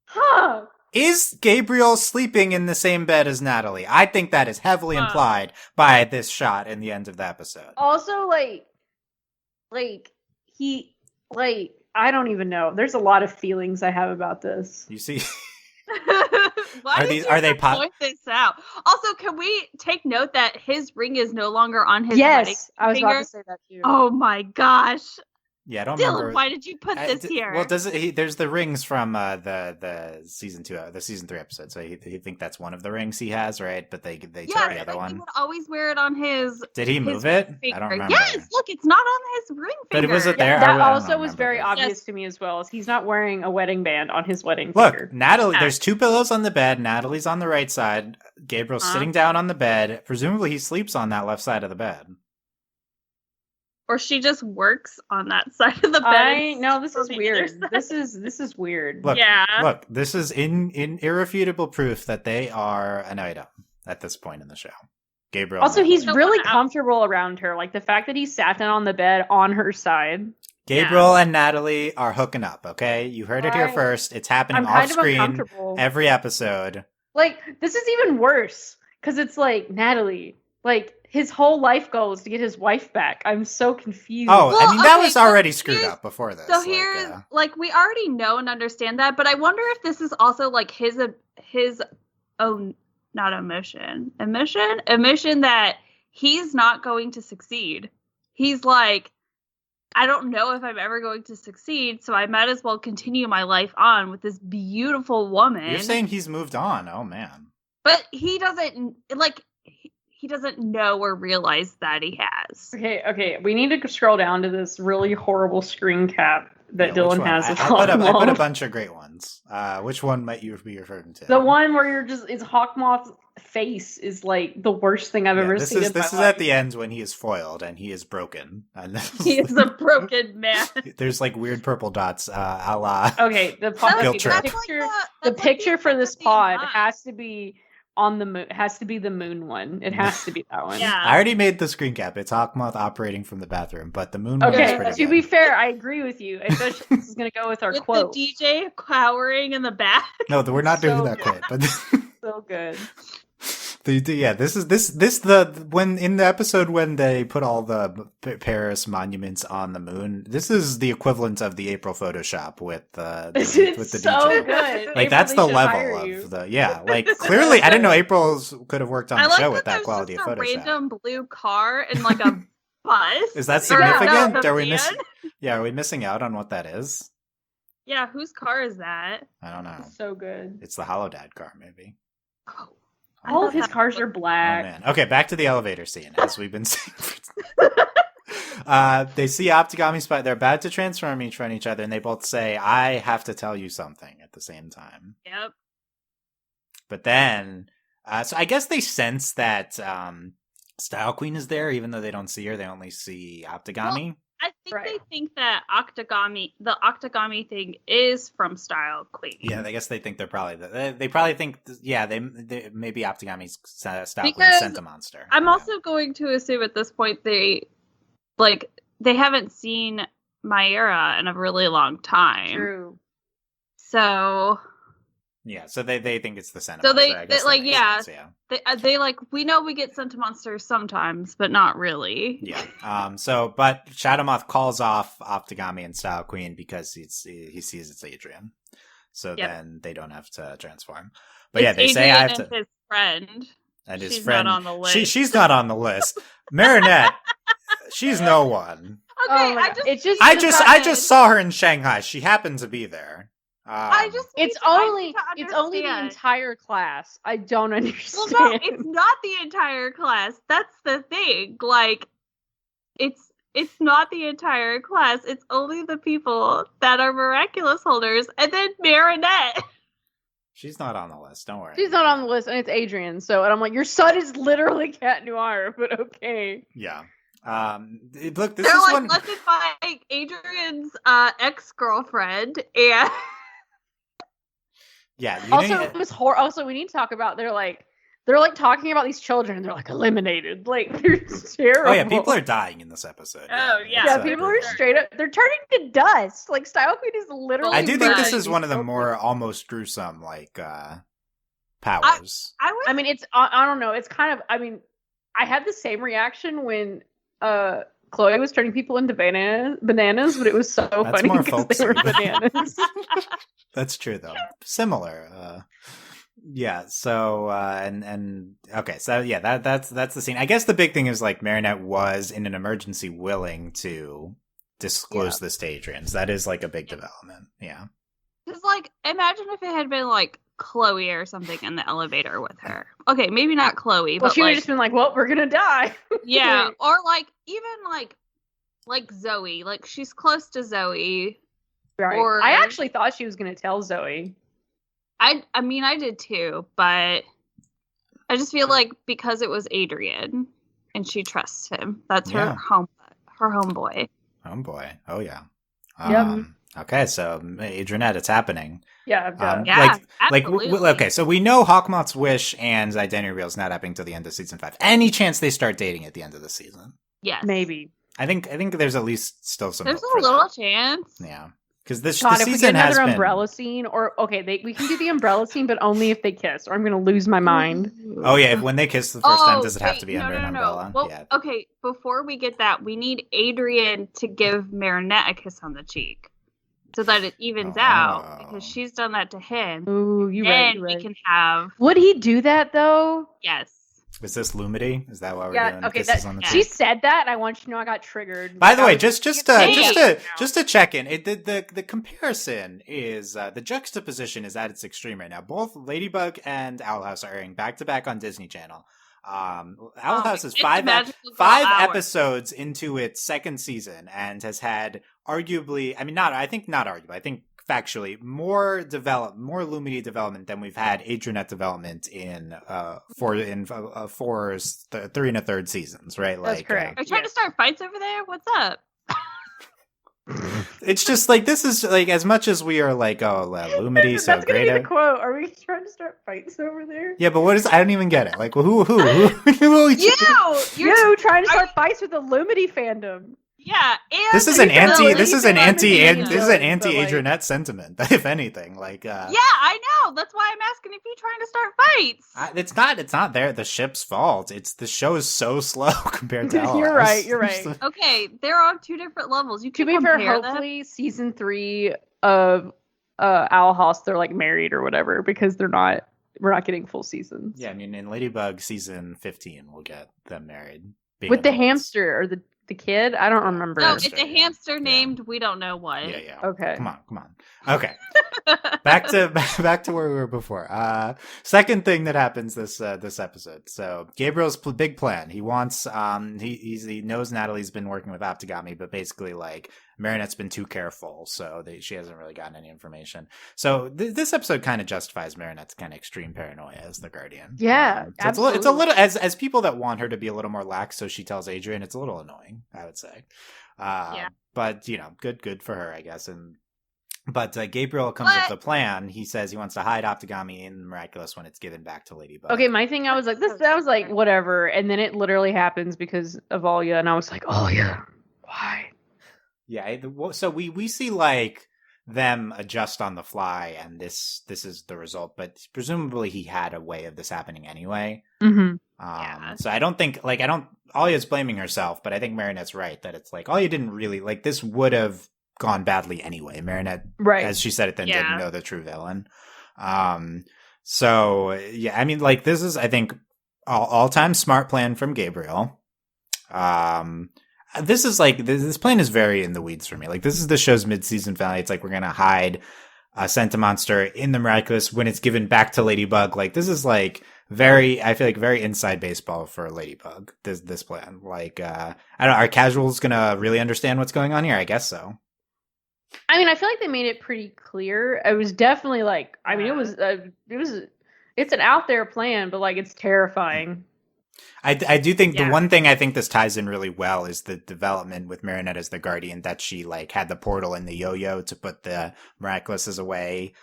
Huh. Is Gabriel sleeping in the same bed as Natalie? I think that is heavily implied by this shot in the end of the episode. Also, like he, like I don't even know. There's a lot of feelings I have about this. You see, Why Are did these- you are they point this out? Also, can we take note that his ring is no longer on his wedding Yes, I was finger? about to say that too. Oh my gosh. yeah, I don't Dylan, remember. why did you put this here? Well, does it? There's the rings from the season 2, the season 3 episode. So he think that's one of the rings he has, right? But they took the yes, other like one. he would always wear it on his Did he his move it? finger. I don't remember. Yes, look, it's not on his ring But finger. was it there? That I don't also was remember very this. obvious Yes. to me as well. As he's not wearing a wedding band on his wedding Look, finger. Natalie. Yeah. There's 2 pillows on the bed. Natalie's on the right side. Gabriel's sitting down on the bed. Presumably, he sleeps on that left side of the bed. Or she just works on that side of the bed. No, this for is the weird. other This is weird. Look, Yeah. look. This is in irrefutable proof that they are an item at this point in the show. Gabriel. Also, and he's Natalie. So really what- comfortable around her. Like the fact that he sat down on the bed on her side. Gabriel and Natalie are hooking up. Okay, you heard it here Right. first. It's happening I'm off kind of screen uncomfortable. every episode. Like this is even worse because it's like Natalie. Like his whole life goal is to get his wife back. I'm so confused. Oh, Well, I mean that okay, was so already screwed here's- up before this. So like, here's like we already know and understand that, but I wonder if this is also like his not omission that he's not going to succeed. He's like, I don't know if I'm ever going to succeed, so I might as well continue my life on with this beautiful woman. You're saying he's moved on. Oh man. But he doesn't like he doesn't know or realize that he has. Okay. We need to scroll down to this really horrible screen cap that Yeah, which Dylan one? has. of I put a Hawkmoth. bunch of great ones. Which one might you be referring to? The one where you're just it's Hawkmoth's face is like the worst thing I've Yeah, ever this seen. is in my this is life. at the end when he is foiled and he is broken. And He is a broken man. there's like weird purple dots, a la. Okay, the pod, Guilt the trip. picture, That's the like picture for this empathy pod line. has to be on the moon. Has to be the moon one. It has to be that one. Yeah. I already made the screen cap. It's Hawkmoth operating from the bathroom, but the moon one is Okay. pretty To good. be fair, I agree with you. Especially this is gonna go with our With quote. the DJ cowering in the back. No, we're not doing So that good. quite. But So good. yeah, this the when in the episode when they put all the Paris monuments on the moon. This is the equivalent of the April Photoshop with the It's with the so DJ. good. Like April, that's they the should hire level you. of the like clearly I didn't know April's could have worked on I the like show that with that there's quality of just a Photoshop. random blue car and like a bus. Is that Or, no, significant? the Are we van. missing? Yeah, are we missing out on what that is? Yeah, whose car is that? I don't know. So good. It's the Holodad car, maybe. Oh, All of thought his that cars was- are Oh black. man. Okay, back to the elevator scene, as we've been saying. They see Optigami spot. They're about to transform each on each other, and they both say, "I have to tell you something" at the same time. Yep. But then, so I guess they sense that Style Queen is there, even though they don't see her. They only see Optigami. I think Right. they think that the Octogami thing is from Style Queen. Yeah, I guess they think they're probably they probably think they maybe Optigami's Style Queen Because sent a monster. I'm Yeah. also going to assume at this point they haven't seen Myra in a really long time. True. So Yeah, so they think it's the Santa So monster. they- I guess like, that makes yeah. sense, yeah. they like we know we get sent to monsters sometimes, but not really. Yeah. But Shadow Moth calls off Optigami and Style Queen because he sees it's Adrian. So Yep. then they don't have to transform. But yeah, It's they say Adrian I have and to. his friend. And his She's friend. not on the list. She's not on the list. Marinette. She's no one. Okay, Oh my I God. just It just I just just got I it. just saw her in Shanghai. She happened to be there. I just need It's to- I only need to it's only the understand. entire class. I don't understand. Well, no, it's not the entire class. That's the thing. Like, it's not the entire class. It's only the people that are miraculous holders, and then Marinette. She's not on the list. Don't worry. She's not on the list, and it's Adrian. So, and I'm like, your son is literally Cat Noir, but okay. Yeah. Look, this They're is like, one. let's invite Adrian's ex-girlfriend, and Yeah. Also, it was also, we need to talk about. They're like talking about these children, and they're like eliminated. Like they're terrible. Oh yeah, people are dying in this episode. Oh, yeah. Yeah, It's, people are brutal. straight up. They're turning to dust. Like Style Queen is literally. I do think this burning is one of the these more children. almost gruesome powers. I mean, it's. I don't know. It's kind of. I mean, I had the same reaction when Chloe was turning people into bananas, but it was so That's funny more because they were folksy. bananas. That's true though. Similar. Yeah. So and okay. So yeah, that's the scene. I guess the big thing is like Marinette was in an emergency willing to disclose this to Adrian. So that is like a big development. Yeah. Because, like, imagine if it had been, like, Chloe or something in the elevator with her. Okay, maybe not Chloe, Well, but, she would like, have just been like, "Well, we're gonna die." yeah. Or, like, even, like Zoe. Like, she's close to Zoe. Right. Or- I actually thought she was gonna tell Zoe. I mean, I did too, but I just feel like because it was Adrian and she trusts him, that's Yeah. her homeboy. Homeboy. Oh yeah. Yep. Okay, so Adrinette, it's happening. Yeah, I've done. Yeah, Like absolutely. okay, so we know Hawkmoth's wish and identity reveal is not happening till the end of season 5. Any chance they start dating at the end of the season? Yes. Maybe. I think there's at least still some. There's hope a for little that. chance. Yeah, because this God, the if we season get has another been. umbrella scene, or okay, we can do the umbrella scene, but only if they kiss, or I'm gonna lose my mind. Oh yeah, if when they kiss the first time, does it have to be wait, under an no. umbrella? Well, Yeah. okay, before we get that, we need Adrian to give Marinette a kiss on the cheek so that it evens out because she's done that to him. Ooh, you Then right. You we right. can have Would he do that though? yes. Was this Lumity? Is that why we're Yeah. doing Okay. kisses on the She cheek? said that, and I want you to know I got triggered. By the way, That just was- to check in, the comparison is the juxtaposition is at its extreme right now. Both Ladybug and Owl House are airing back to back on Disney Channel. Owl House is it's five magical five hour. episodes into its second season and has had arguably, I think factually more Lumity development than we've had Adrinette development in 3 and a third seasons, right? That's correct. Are you trying to start fights over there? What's up? It's just like this is like as much as we are like Lumity so That's gonna great. be the quote. Are we trying to start fights over there? Yeah, but what is? I don't even get it. Like, who? You trying to start fights with the Lumity fandom? Yeah, and This is an Adrian, anti. like, This is an Adrian, anti. Adrian, This is an Adrian, anti but, like- Adrinette sentiment, if anything. Like, yeah, I know. That's why I'm asking if you're trying to start fights. it's not. It's not the ship's fault. It's the show is so slow compared to. You're Alice. right, you're right. Okay, they're on two different levels. You To can be fair, compare them. hopefully season 3 of Owl House they're like married or whatever because we're not getting full seasons. Yeah, I mean, in Ladybug season 15, we'll get them married being With the adults. hamster or the kid, I don't remember. No, Hamster, it's a yeah. hamster named we don't know what. Yeah. Okay. Come on. Okay. back to where we were before. Second thing that happens this episode. So Gabriel's big plan. He wants he knows Natalie's been working with Optigami, but basically like Marinette's been too careful, so she hasn't really gotten any information. So this episode kind of justifies Marinette's kind of extreme paranoia as the Guardian. Yeah, so it's a little as people that want her to be a little more lax, so she tells Adrian. It's a little annoying, I would say. Yeah. But good for her, I guess. But Gabriel comes up with a plan. He says he wants to hide Optigami in Miraculous when it's given back to Ladybug. Okay, my thing, I was like, that was like, whatever. And then it literally happens because of Alia. And I was like, Alia, why? Yeah. So we see like them adjust on the fly, and this is the result. But presumably he had a way of this happening anyway. Mm-hmm. Yeah. So I don't think Alia's blaming herself, but I think Marinette's right that it's like Alia didn't really like this would have gone badly anyway. Marinette, Right. as she said it then, Yeah. didn't know the true villain. So yeah, I mean, like this is, I think, all-time smart plan from Gabriel. This is like this plan is very in the weeds for me. Like this is the show's mid-season finale. It's like we're gonna hide Sentimonster in the Miraculous when it's given back to Ladybug. Like, this is like I feel like very inside baseball for Ladybug, this plan. Like, I don't know, are casuals gonna really understand what's going on here? I guess so. I mean, I feel like they made it pretty clear. It was definitely like, I mean, it's an out there plan, but like, it's terrifying. I do think the one thing I think this ties in really well is the development with Marinette as the Guardian, that she like had the portal in the yo-yo to put the Miraculouses away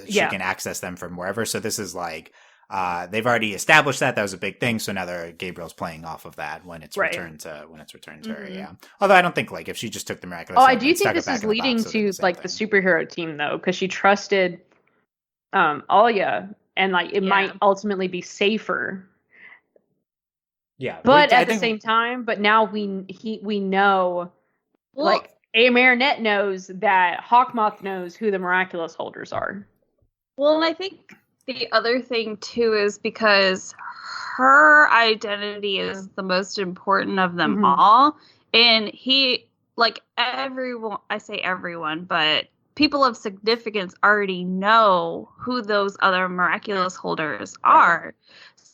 she can access them from wherever. So this is like they've already established that was a big thing. So now Gabriel's playing off of that when it's returned to her. Yeah. Although I don't think like if she just took the Miraculous. I do think this is leading to like the superhero team though, because she trusted Alia, and like it might ultimately be safer. Yeah, but at the same time, but now we know, like Marinette knows that Hawkmoth knows who the Miraculous holders are. Well, and I think the other thing too is because her identity is the most important of them all, and he, like everyone, I say everyone, but people of significance already know who those other Miraculous holders are.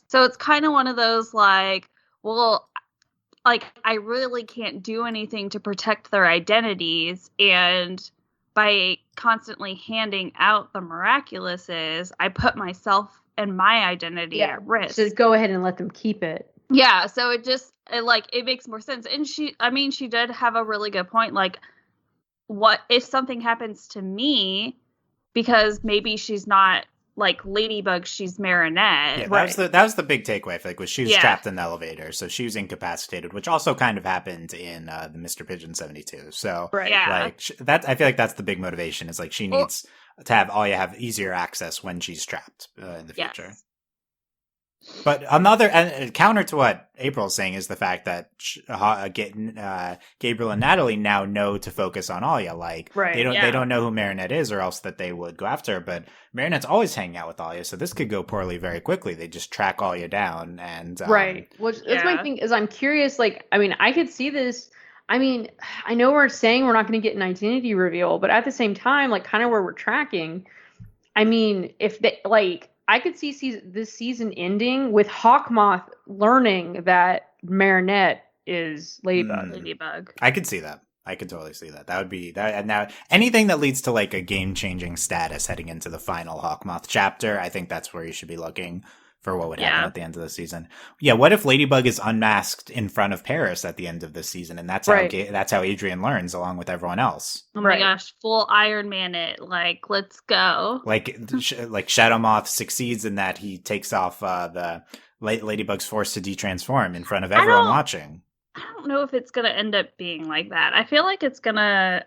So it's kind of one of those like, well, like, I really can't do anything to protect their identities, and by constantly handing out the Miraculouses, I put myself and my identity at risk. Just go ahead and let them keep it. Yeah, so it makes more sense. And she did have a really good point. Like, what if something happens to me, because maybe she's not like Ladybug, she's Marinette. Yeah, that was the big takeaway. I feel like was she was trapped in the elevator, so she was incapacitated, which also kind of happened in the Mr. Pigeon 72. So like that, I feel like that's the big motivation. Is like she needs to have have easier access when she's trapped in the future. Yes. But another counter to what April's saying is the fact that Gabriel and Nathalie now know to focus on Alia. Like they don't know who Marinette is, or else that they would go after her. But Marinette's always hanging out with Alia, so this could go poorly very quickly. They just track Alia down and Well, that's my thing. Is I'm curious. Like, I mean, I could see this. I mean, I know we're saying we're not going to get an identity reveal, but at the same time, like, kind of where we're tracking. I mean, if they like. I could see this season ending with Hawkmoth learning that Marinette is Ladybug. I could see that. I could totally see that. That would be that. And now anything that leads to like a game-changing status heading into the final Hawkmoth chapter, I think that's where you should be looking for what would happen at the end of the season. Yeah, what if Ladybug is unmasked in front of Paris at the end of this season, and that's how Adrienne learns along with everyone else. Oh my gosh, full Iron Man it. Like, let's go. Like Shadow Moth succeeds in that he takes off the Ladybug's force to detransform in front of everyone watching. I don't know if it's going to end up being like that. I feel like it's going to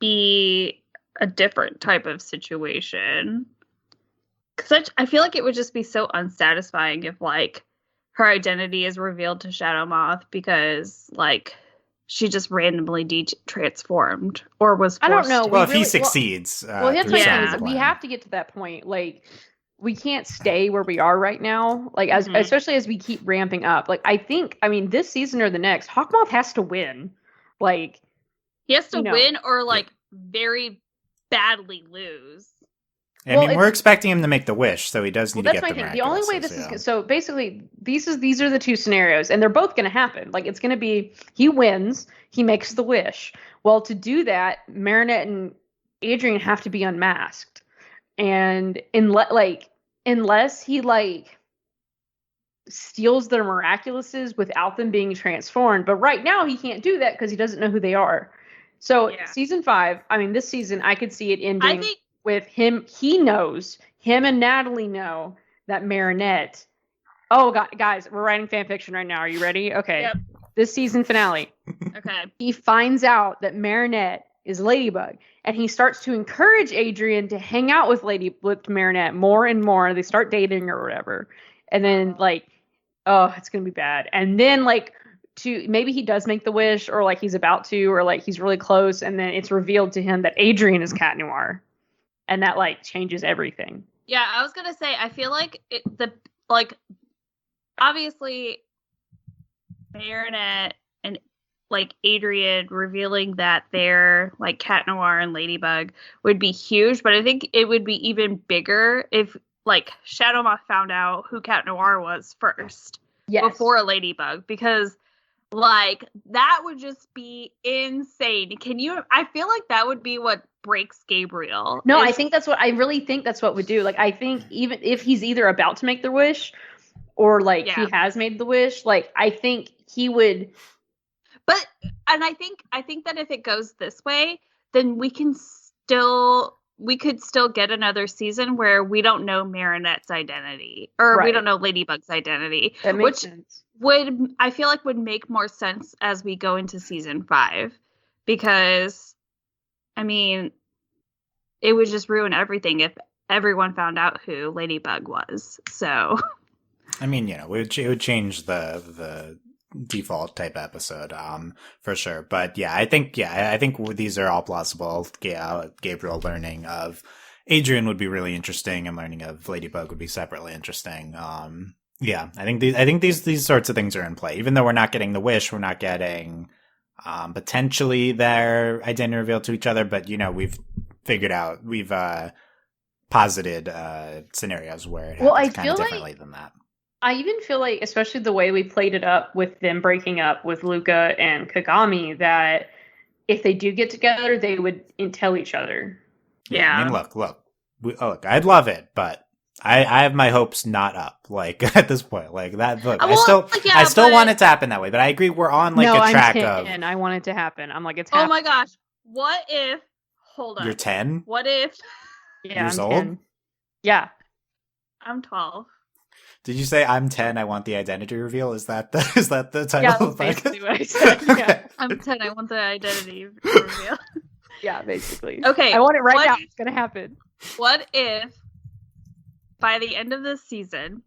be a different type of situation. I feel like it would just be so unsatisfying if, like, her identity is revealed to Shadow Moth because, like, she just randomly transformed or was forced. I don't know. Well, if he succeeds. That's my thing is we have to get to that point. Like, we can't stay where we are right now. Like, especially as we keep ramping up. Like, I mean, this season or the next, Hawkmoth has to win. Like, he has to win or, like, very badly lose. I mean, we're expecting him to make the wish, so he does need to get the Miraculous. The only way this is so basically these are the two scenarios, and they're both going to happen. Like, it's going to be he wins, he makes the wish. Well, to do that, Marinette and Adrienne have to be unmasked, and unless he like steals their Miraculouses without them being transformed. But right now he can't do that because he doesn't know who they are. So season 5, I mean, this season I could see it ending. With him, him and Nathalie know that Marinette. Oh, God, guys, we're writing fan fiction right now. Are you ready? Okay. Yep. This season finale. Okay. He finds out that Marinette is Ladybug, and he starts to encourage Adrienne to hang out with Marinette more and more. They start dating or whatever, and then it's gonna be bad. And then maybe he does make the wish, or like he's about to, or like he's really close, and then it's revealed to him that Adrienne is Cat Noir. And that changes everything. Yeah, I was gonna say, I feel like obviously Marinette and like Adrian revealing that they're like Cat Noir and Ladybug would be huge, but I think it would be even bigger if like Shadow Moth found out who Cat Noir was first before Ladybug, because like that would just be insane. I feel like that would be what breaks Gabriel. No, I really think that's what would do. Like, I think even if he's either about to make the wish or like he has made the wish, like I think he would. But, and I think that if it goes this way, then we could still get another season where we don't know Marinette's identity, or we don't know Ladybug's identity, that makes sense. I feel like would make more sense as we go into season 5, because I mean, it would just ruin everything if everyone found out who Ladybug was. So, I mean, it would change the default type episode, for sure. But I think these are all plausible. Gabriel learning of Adrian would be really interesting, and learning of Ladybug would be separately interesting. I think these sorts of things are in play. Even though we're not getting the wish, we're not getting potentially their identity revealed to each other. But we've posited scenarios where it happens kind of differently than that. I even feel like, especially the way we played it up with them breaking up with Luca and Kagami, that if they do get together, they would tell each other. Yeah. I mean, look, I'd love it, but I have my hopes not up. Like at this point, like that. Look, I still want it to happen that way, but I agree we're on like a track of. And I want it to happen. I'm like, it's happening. Oh my gosh! What if? Hold on. You're 10. What if? Years old? 10. Yeah, I'm 12. Did you say I'm 10? I want the identity reveal. Is that the title? Yeah, that's basically what I said. Yeah. I'm 10. I want the identity reveal. Yeah, basically. Okay, I want it right now. It's gonna happen. What if by the end of this season,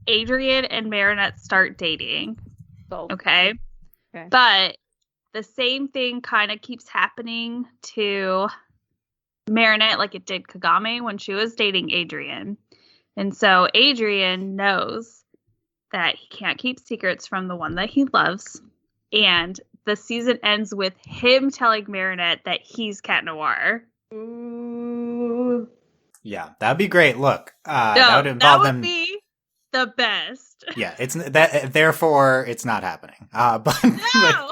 Adrian and Marinette start dating? Okay. But the same thing kind of keeps happening to Marinette, like it did Kagami when she was dating Adrian. And so Adrian knows that he can't keep secrets from the one that he loves. And the season ends with him telling Marinette that he's Cat Noir. Ooh. Yeah, that'd be great. Look, that would involve them. That would be the best. Yeah, it's that. Therefore, it's not happening. But no.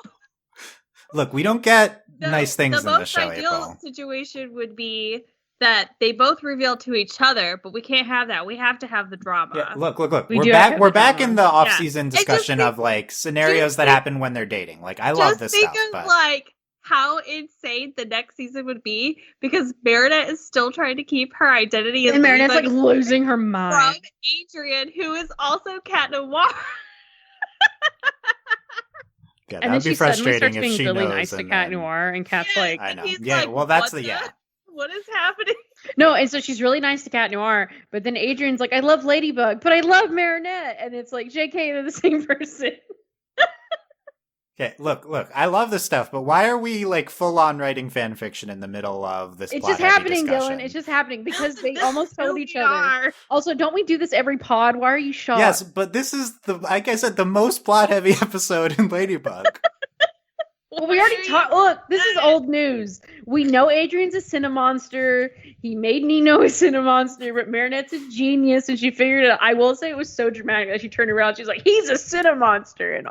Look, we don't get nice things in the show. The most ideal situation would be that they both reveal to each other, but we can't have that. We have to have the drama. Yeah, look. We're back in the off-season discussion of like scenarios that happen when they're dating. Like I love this stuff. Just think of like how insane the next season would be, because Marinette is still trying to keep her identity, and Marinette's like losing her mind from Adrian, who is also Cat Noir. Yeah, and then she frustrating starts being she really knows nice to Cat Noir, and Cat's like, I know. Yeah, like, well, that's what is happening? No, and so she's really nice to Cat Noir, but then Adrian's like, I love Ladybug, but I love Marinette, and it's like, JK, they're the same person. Okay, look, I love this stuff, but why are we like full on writing fan fiction in the middle of this? It's just happening, Dylan. It's just happening because they almost told each other. Also, don't we do this every pod? Why are you shocked? Yes, but this is like I said, the most plot heavy episode in Ladybug. Well, we already talked. Look, this is old news. We know Adrian's a Cinemonster. He made Nino a Cinemonster, but Marinette's a genius, and she figured it out. I will say it was so dramatic that she turned around. She's like, "He's a Cinemonster," and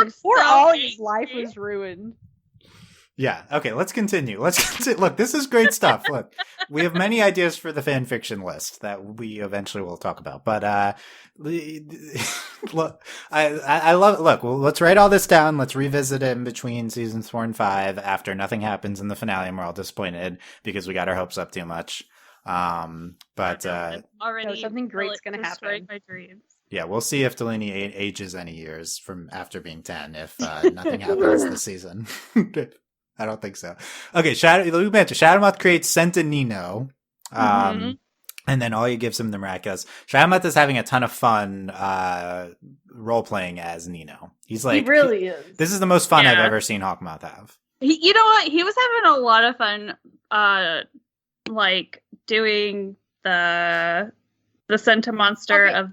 before all his life was ruined. Yeah. Okay. Let's continue. Look, this is great stuff. Look, we have many ideas for the fan fiction list that we eventually will talk about. But look, I love it. Look, well, let's write all this down. Let's revisit it in between seasons 4 and 5 after nothing happens in the finale, and we're all disappointed because we got our hopes up too much. But already something great's gonna happen. My dreams. Yeah, we'll see if Delaney ages any years from after being 10 if nothing happens this season. I don't think so. Okay, Shadow Moth creates Senta Nino. And then Oya gives him the Miraculous. Shadow Moth is having a ton of fun role-playing as Nino. He's like... He really is. This is the most fun I've ever seen Hawkmoth have. You know what? He was having a lot of fun, like, doing the the Senta monster Okay. of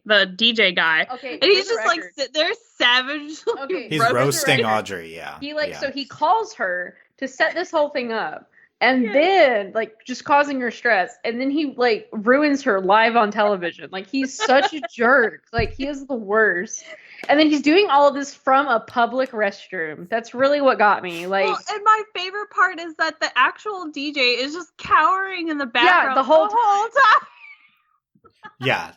the DJ guy. Okay, And he's for the just like record. sit there savagely. Okay, He's for the roasting record, Audrey, yeah. He like yeah. so he calls her to set this whole thing up, and Yeah. then like just causing her stress, and then he like ruins her live on television. Like he's such a jerk. Like he is the worst. And then he's doing all of this from a public restroom. That's really what got me. Like, Well, and my favorite part is that the actual DJ is just cowering in the background the whole time. Yeah,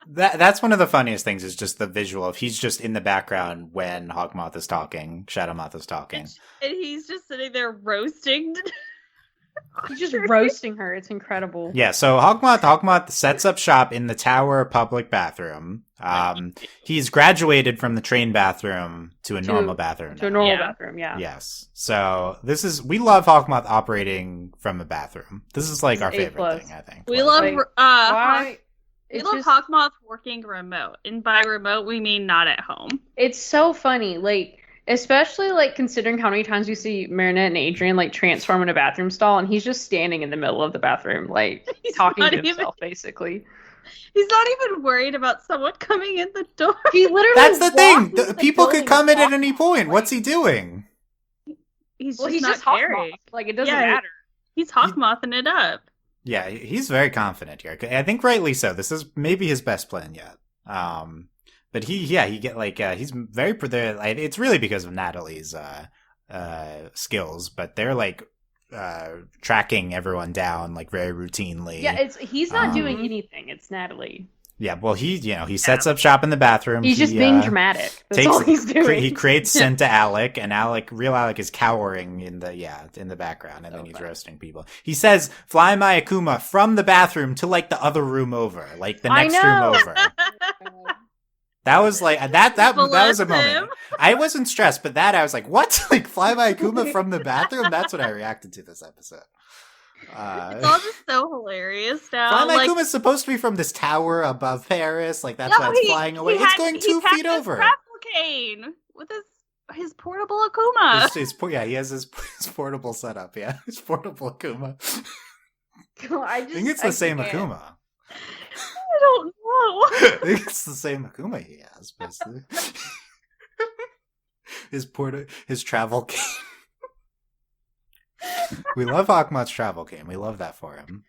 that's one of the funniest things is just the visual of he's just in the background when Hawkmoth is talking, Shadowmoth is talking. And he's just sitting there roasting. he's just roasting her. It's incredible. Yeah, so Hawkmoth sets up shop in the tower public bathroom. He's graduated from the train bathroom to a normal bathroom. To a now. normal bathroom, yeah. Yes. So we love Hawkmoth operating from a bathroom. This is like our favorite thing, I think. We love Why? We love Hawkmoth working remote, and by remote we mean not at home. It's so funny, like especially like considering how many times we see Marinette and Adrian like transform in a bathroom stall, and he's just standing in the middle of the bathroom, like talking to himself, basically. He's not even worried about someone coming in the door. He literally. That's the thing. walks into People building could come in at any Hawkmoth, point. like- What's he doing? He's Well, he's not just caring. Hawkmoth. Like it doesn't Yeah. matter. He's Hawkmothing it up. Yeah, he's very confident here. I think rightly so. This is maybe his best plan yet. But he's very. It's really because of Nathalie's skills, but they're like tracking everyone down like very routinely. Yeah, he's not doing anything. It's Nathalie. Yeah, well, he sets up shop in the bathroom. He's just being dramatic. That's all he's doing. He creates Senta Alec, and real Alec is cowering in the background, and then he's roasting people. He says, "Fly my Akuma from the bathroom to like the other room over, like the next room over." That was like that was a moment. I wasn't stressed, but I was like, "What? Like fly my Akuma from the bathroom?" That's what I reacted to this episode. It's all just so hilarious now. Fly my Akuma's supposed to be from this tower above Paris, like that's why it's flying away. It's going 2 feet over. Travel cane with his portable Akuma. He has his portable setup. Yeah, his portable Akuma. I think it's the same Akuma. I don't know. I think it's the same Akuma he has, basically. his travel cane. We love Hawkmoth's travel game. We love that for him.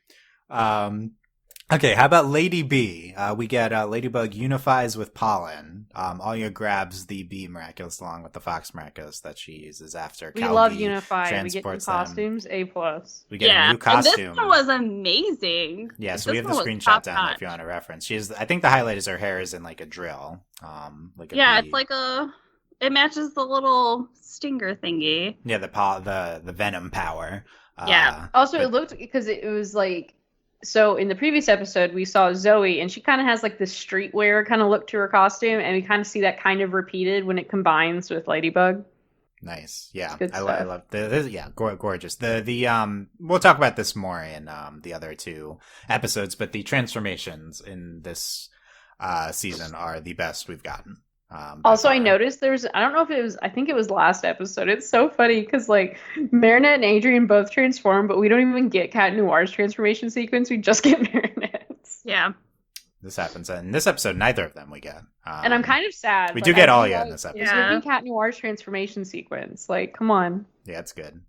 Okay, how about Lady B? We get Ladybug unifies with Pollen. Alia grabs the bee Miraculous along with the Fox Miraculous that she uses after We Calbee love unify. We get new transports them. costumes. A+. We get a new costume. And this one was amazing. Yeah, so we have the screenshot down there if you want to reference. I think the highlight is her hair is in like a drill. Like a bee. It's like it matches the little stinger thingy. Yeah, the venom power. Also, it looked because it was like so in the previous episode we saw Zoe and she kind of has like this streetwear kind of look to her costume, and we kind of see that kind of repeated when it combines with Ladybug. Nice, yeah, I love gorgeous. The we'll talk about this more in the other 2 episodes, but the transformations in this season are the best we've gotten. Also, I noticed I don't know if it was, I think it was last episode. It's so funny because like Marinette and Adrian both transform, but we don't even get Cat Noir's transformation sequence. We just get Marinette's. Yeah. This happens in this episode. Neither of them we get. And I'm kind of sad. We do get Alia in this episode. There's gonna be Cat Noir's transformation sequence. Like, come on. Yeah, it's good.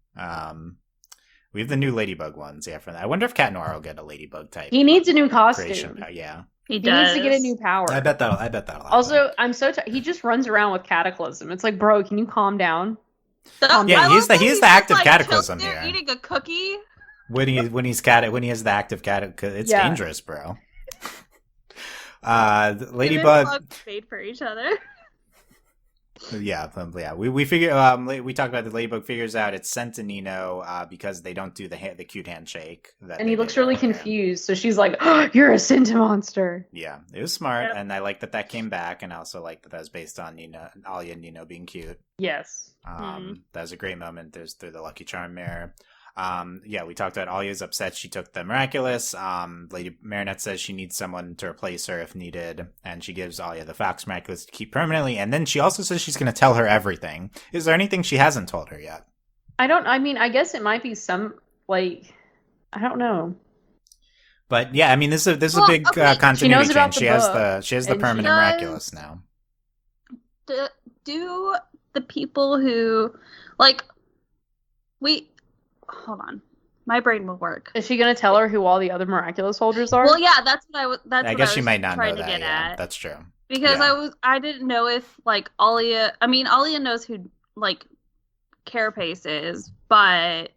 We have the new Ladybug ones. Yeah, from that. I wonder if Cat Noir will get a Ladybug type. He needs a new costume. Yeah. He needs to get a new power. I bet that'll Also, I'm so he just runs around with Cataclysm. It's like, bro, can you calm down? He is the active Cataclysm here. Eating a cookie. When he has the active Cataclysm, it's dangerous, bro. Ladybug made for each other. Yeah. We figure we talked about the Ladybug figures out it's Sentinino because they don't do the cute handshake. And he looks really confused. So she's like, oh, "You're a Senta monster." Yeah, it was smart, and I like that came back, and I also like that was based on Alia and Nino being cute. Yes. That was a great moment. There's through the Lucky Charm mirror. We talked about Alia's upset she took the Miraculous. Lady Marinette says she needs someone to replace her if needed, and she gives Alia the Fox Miraculous to keep permanently, and then she also says she's going to tell her everything. Is there anything she hasn't told her yet? I guess it might be some, like, I don't know. But yeah, I mean, this is a Well, big okay, continuity she knows change. about She the has book, the and she permanent does- miraculous now. Do the people who like hold on, my brain will work. Is she gonna tell her who all the other miraculous soldiers are? Well, yeah, that's what I was. That's I what guess I she was might not trying know to that. get Yeah, at. that's true. Because Yeah. I didn't know if like Alia. I mean, Alia knows who like Carapace is, but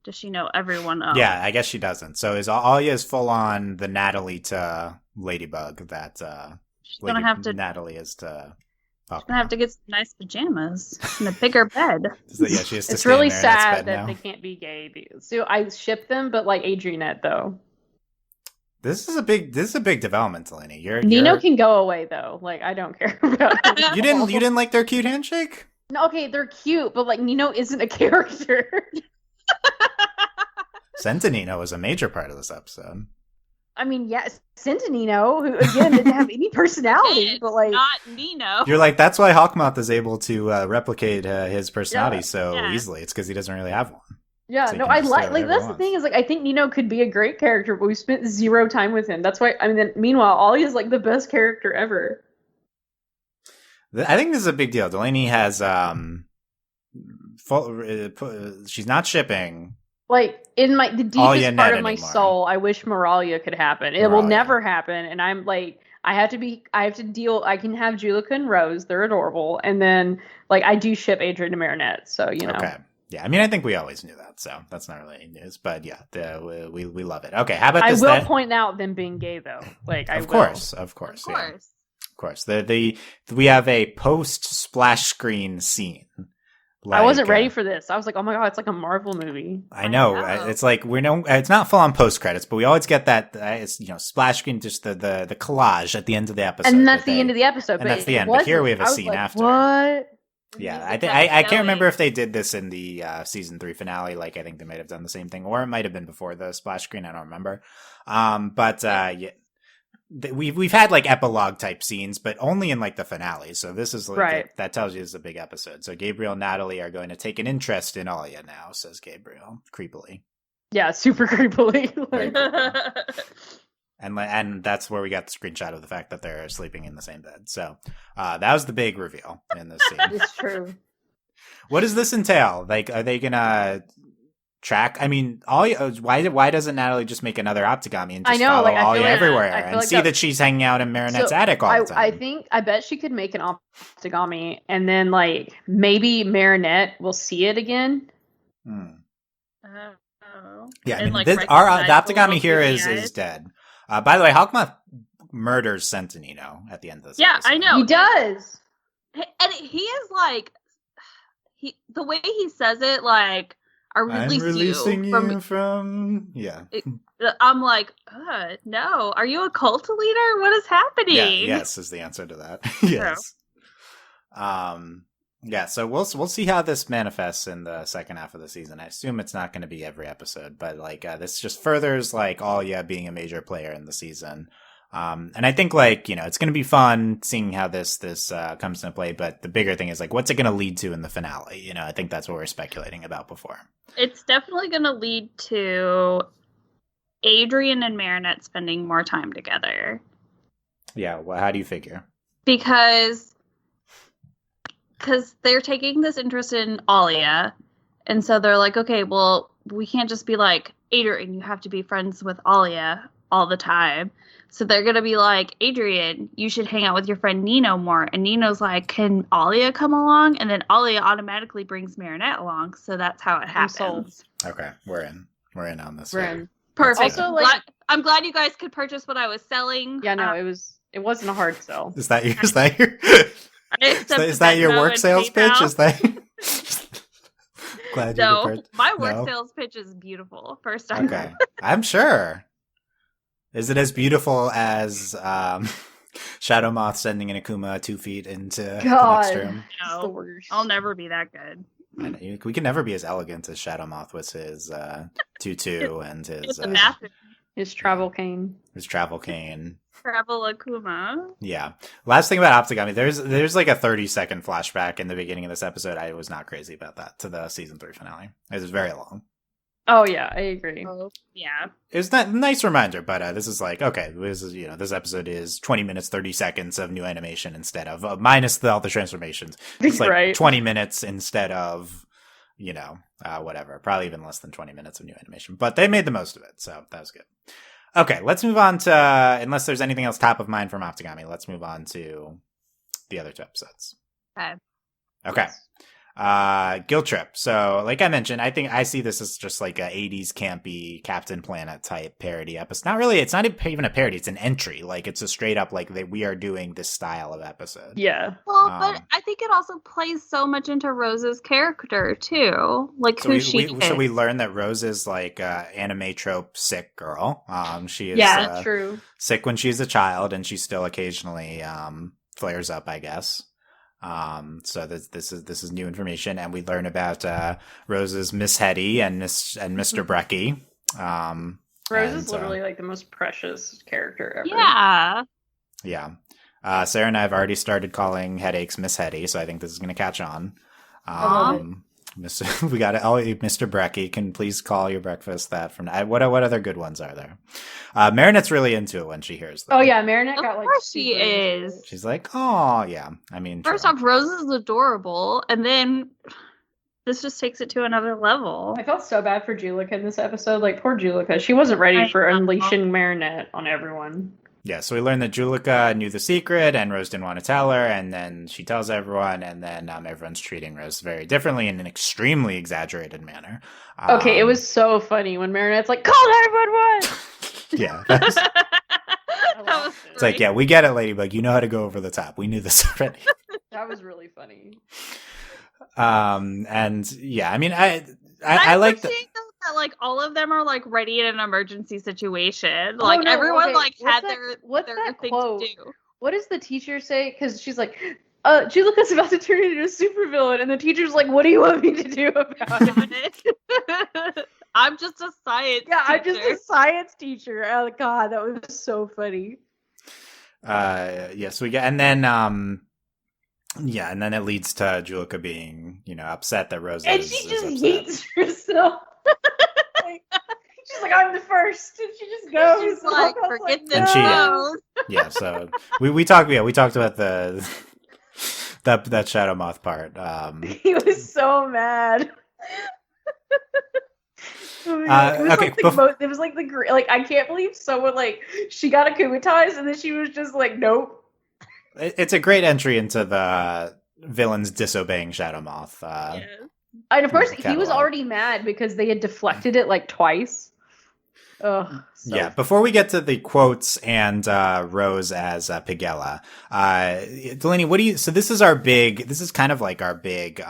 does she know everyone else? Yeah, I guess she doesn't. So Alia is full on the Nathalie to Ladybug that She's gonna have to. Natalie is to. She's gonna have to get some nice pajamas and a bigger bed. So, yeah, she has to It's stay in really there in its sad bed that now. they can't be gay. So I ship them, but like Adrinette though. This is a big development, Delaney. Nino can go away though. Like I don't care about Nino. You didn't like their cute handshake? No, okay, they're cute, but like Nino isn't a character. Sentinino was a major part of this episode. I mean, yes, Centinino, who again didn't have any personality, It's but like not Nino. You're like, that's why Hawkmoth is able to replicate his personality Yeah. so Yeah. easily. It's because he doesn't really have one. yeah, So he no, can I just say like whatever he that's the wants. thing is like I think Nino could be a great character, but we spent 0 time with him. That's why I mean then, meanwhile, Ollie is like the best character ever. I think this is a big deal. Delaney has she's not shipping. Like in my the Alia deepest Net part of my anymore. soul, I wish Moralia could happen. It will Moralia. never happen, and I'm like I have to deal. I can have Julika and Rose; they're adorable, and then like I do ship Adrian to Marinette, so you know. Okay. Yeah, I mean, I think we always knew that, so that's not really news. But yeah, we love it. Okay, how about I this? will point out them being gay though. Like I Of will. course. Of Yeah. course. Of course. We have a post splash screen scene. I wasn't Like, ready for this. I was like, oh my god, it's like a Marvel movie. I know. I know. It's like it's not full on post credits, but we always get that. It's splash screen, just the collage at the end of the episode, And that's the end of the episode. and but that's the it end, but here we wasn't. have a I was scene like, after. What? Yeah, Music I kept can't remember going. if they did this in the season 3 finale. Like I think they might have done the same thing, or it might have been before the splash screen. I don't remember. But yeah. We've had like epilogue type scenes, but only in like the finale. So this is like Right. that tells you this is a big episode. So Gabriel and Natalie are going to take an interest in Alia now, says Gabriel creepily, Yeah, super creepily. Very Like, creepy. And that's where we got the screenshot of the fact that they're sleeping in the same bed. So that was the big reveal in this scene. it's true. What does this entail? Like, are they gonna track? I mean, why doesn't Natalie just make another Optigami and I just know, follow like, I feel Alia like- everywhere I feel and like see that she's hanging out in Marinette's So, attic all the time? I bet she could make an Optigami, and then like maybe Marinette will see it again. Hmm. Oh. Yeah, I And, mean, like, the recognize the Optigami little here goofy is eyes. dead. By the way, Hawkmoth murders Sentinino at the end of this Yeah, episode. I know. He does. And he is like, the way he says it, like, I release I'm releasing you you from... Yeah. I'm like, no. Are you a cult leader? What is happening? Yeah, yes is the answer to that. Yes. Yeah, so we'll see how this manifests in the second half of the season. I assume it's not going to be every episode, but like this just furthers like Alia being a major player in the season. And I think like, it's going to be fun seeing how this comes into play, but the bigger thing is like what's it going to lead to in the finale? I think that's what we're speculating about before. It's definitely going to lead to Adrian and Marinette spending more time together. Yeah, well, how do you figure? Because they're taking this interest in Alia, and so they're like, okay, well, we can't just be like, Adrian, you have to be friends with Alia all the time. So they're going to be like, Adrian, you should hang out with your friend Nino more. And Nino's like, can Alia come along? And then Alia automatically brings Marinette along. So that's how it I'm sold. happens. Okay, we're in on this. We're one. in. Perfect. Also, like- I'm glad you guys could purchase what I was selling. Yeah, no, it wasn't a hard sell. Is that your Is your work sales pitch? Is that glad you No, could my work No? sales pitch is beautiful. First time. Okay, I'm sure. Is it as beautiful as Shadow Moth sending an Akuma 2 feet into the God, next room? it's the worst. I'll never be that good. I know, we can never be as elegant as Shadow Moth with his tutu and It's his a massive His travel cane. travel cane. travel Akuma. Yeah. Last thing about Optigami, there's like a 30-second flashback in the beginning of this episode. I was not crazy about that to the season 3 finale. It was very long. Oh yeah, I agree. Oh, yeah. It was that nice reminder, but this is like, okay, this is, this episode is 20 minutes, 30 seconds of new animation instead of, minus all the transformations. It's like Right. 20 minutes instead of, whatever, probably even less than 20 minutes of new animation. But they made the most of it, so that was good. Okay, let's move on to, unless there's anything else top of mind from Optigami, let's move on to the other two episodes. Okay. Guiltrip. So, like I mentioned, I think I see this as just like a 80s campy Captain Planet type parody episode. Not really, it's not even a parody, it's an entry. Like, it's a straight up, like, we are doing this style of episode. Yeah. Well, but I think it also plays so much into Rose's character, too. Like, So who she is. So we learn that Rose is like anime trope sick girl. She is Yeah, true. sick when she's a child, and she still occasionally flares up, I guess. So this is new information, and we learn about Rose's Miss Hetty and Mr. Brecky. Rose is literally like the most precious character ever. Yeah. Yeah. Sarah and I have already started calling headaches Miss Hetty, so I think this is going to catch on. We got it. Oh, Mr. Brecky, can please call your breakfast that from what other good ones are there? Marinette's really into it when she hears them. Oh yeah, Marinette Of got like. course she is. She's like, oh yeah. I mean, First true. off, Rose is adorable, and then this just takes it to another level. I felt so bad for Julica in this episode. Like, poor Julica. She wasn't ready for I know. unleashing Marinette on everyone. Yeah, so we learned that Julica knew the secret, and Rose didn't want to tell her, and then she tells everyone, and then everyone's treating Rose very differently in an extremely exaggerated manner. Okay, it was so funny when Marinette's like, call 911! Yeah. That was It's like, yeah, we get it, Ladybug. You know how to go over the top. We knew this already. That was really funny. And yeah, I mean, I like that like all of them are like ready in an emergency situation. Like no, everyone okay. like What's had that- what's their that thing quote? to do. What does the teacher say? Because she's like, Julica's about to turn into a supervillain, and the teacher's like, what do you want me to do about it? I'm just a science Yeah, I'm teacher. just a science teacher. Oh god, that was so funny. yes, we get, and then and then it leads to Julica being, upset that Rose And is she just upset. yeets herself. She's like, I'm the first, and she just goes. She's And I like, was forget like, the And she- no. Yeah, so we talked about the that Shadow Moth part. He was so mad. Oh my God. It was okay, like it was like I can't believe someone she got akumatized and then she was just like, nope. It's a great entry into the villains disobeying Shadow Moth. And of course, he catalog. was already mad because they had deflected it like twice. Ugh. So Yeah, before we get to the quotes and Rose as Pigella, Delaney, what do you? So this is kind of like our big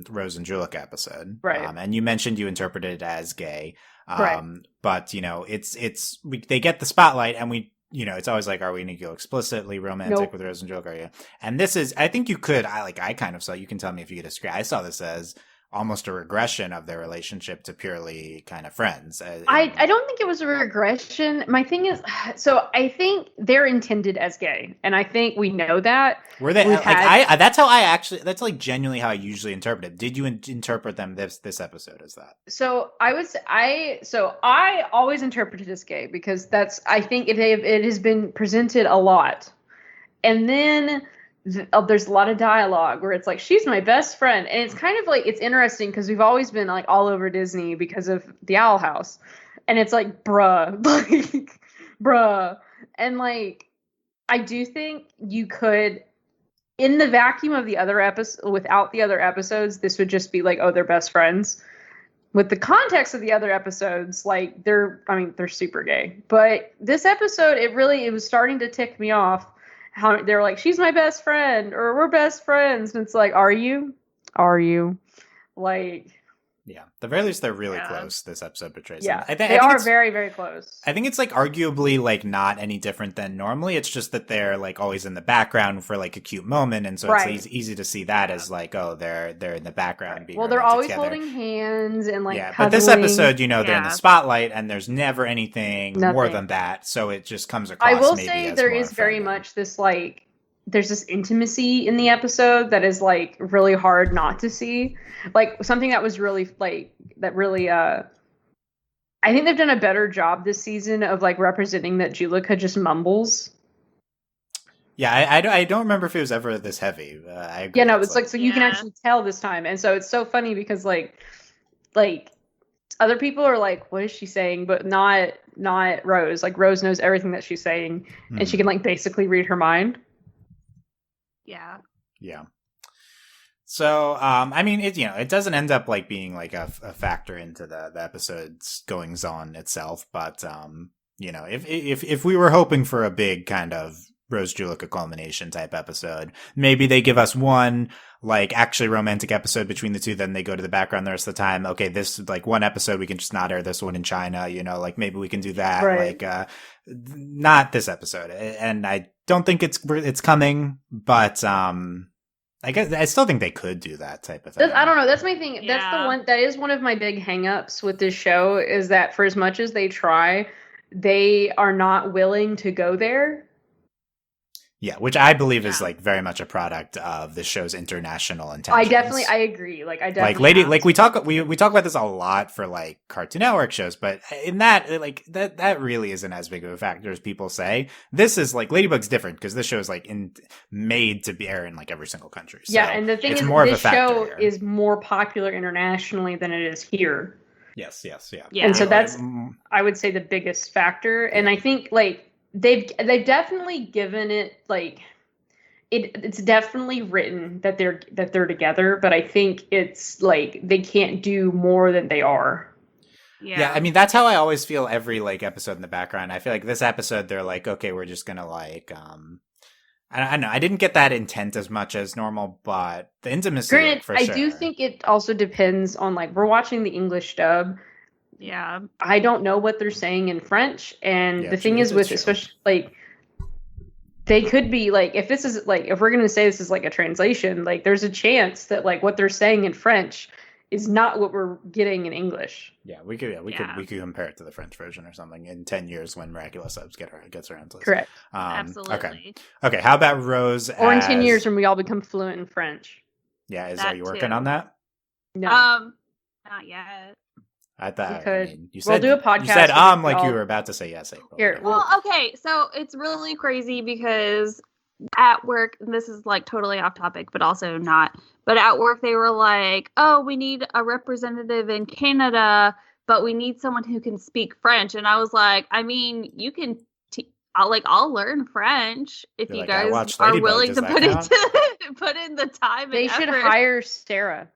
Rose and Julica episode, Right. And you mentioned you interpreted it as gay, Right. But they get the spotlight, and it's always like, are we going to go explicitly romantic Nope. with Rose and Julica? And this is, I think you could, I kind of saw. You can tell me if you disagree. I saw this as almost a regression of their relationship to purely kind of friends. I don't think it was a regression. My thing is, so I think they're intended as gay, and I think we know that. Were they We've had- that's how I actually, that's like genuinely how I usually interpret it. Did you interpret them this episode as that? So I always interpreted as gay because I think it has been presented a lot, and then there's a lot of dialogue where it's like, she's my best friend, and it's kind of like, it's interesting because we've always been like all over Disney because of the Owl House, and it's like, bruh, and like, I do think you could, in the vacuum of the other episode, without the other episodes, this would just be like, oh, they're best friends. With the context of the other episodes, like they're super gay. But this episode, it was starting to tick me off. How they're like, she's my best friend, or we're best friends. And it's like, are you? Like, Yeah, at the very least, they're really Yeah. close. This episode portrays yeah, them. they are very, very close. I think it's like arguably like not any different than normally. It's just that they're like always in the background for like a cute moment, and so Right. it's easy to see that as like, oh, they're in the background. Being Well, they're romantic always together. holding hands and like Yeah, but this cuddling. episode, they're in the Yeah. spotlight, and there's never anything more Nothing. than that. So it just comes across. I will maybe say as there more is very friendly. much this like, there's this intimacy in the episode that is like really hard not to see. Like something that was really I think they've done a better job this season of like representing that Julica just mumbles. Yeah, I don't remember if it was ever this heavy. I agree. Yeah, no, it's like so you can actually tell this time, and so it's so funny because like other people are like, what is she saying? But not Rose. Like Rose knows everything that she's saying, and she can like basically read her mind. Yeah. Yeah. So, I mean, it doesn't end up like being like a factor into the episode's goings on itself, but if we were hoping for a big kind of Rose Julica culmination type episode, maybe they give us one like actually romantic episode between the two, then they go to the background the rest of the time. Okay, this like one episode we can just not air this one in China, like maybe we can do that. Right. Like not this episode. And I don't think it's coming, but I guess I still think they could do that type of thing. I don't know. That's my thing. Yeah. That's the one. That is one of my big hangups with this show is that for as much as they try, they are not willing to go there. Yeah, which I believe is like very much a product of the show's international intentions. I agree. Like we talk about this a lot for like Cartoon Network shows, but in that that really isn't as big of a factor as people say. This is like Ladybug's different because this show is like made to be aired in like every single country. So yeah, and the thing is, this show is more popular internationally than it is here. Yes, yeah. And so that's I would say the biggest factor, and I think like. They've definitely given it like it's definitely written that they're together, but I think it's like they can't do more than they are. Yeah, I mean that's how I always feel every like episode in the background. I feel like this episode they're like, okay, we're just gonna like I don't know. I didn't get that intent as much as normal, but the intimacy. Granted, for I sure. do think it also depends on like we're watching the English dub. Yeah. I don't know what they're saying in French. And the thing is with especially like they could be like if this is like if we're gonna say this is like a translation, like there's a chance that like what they're saying in French is not what we're getting in English. Yeah, we could compare it to the French version or something in 10 years when Miraculous Subs gets around to this. Correct. Absolutely. Okay, how about Rose or in 10 years when we all become fluent in French. Yeah, are you working on that? No. Not yet. I thought we'll do a podcast. You said like you were about to say yes. April. Here, well, okay, so it's really crazy because at work, this is like totally off topic, but also not. But at work, they were like, "Oh, we need a representative in Canada, but we need someone who can speak French." And I was like, "I mean, you can. I'll learn French if you guys are willing to put in the time." They should hire Sarah.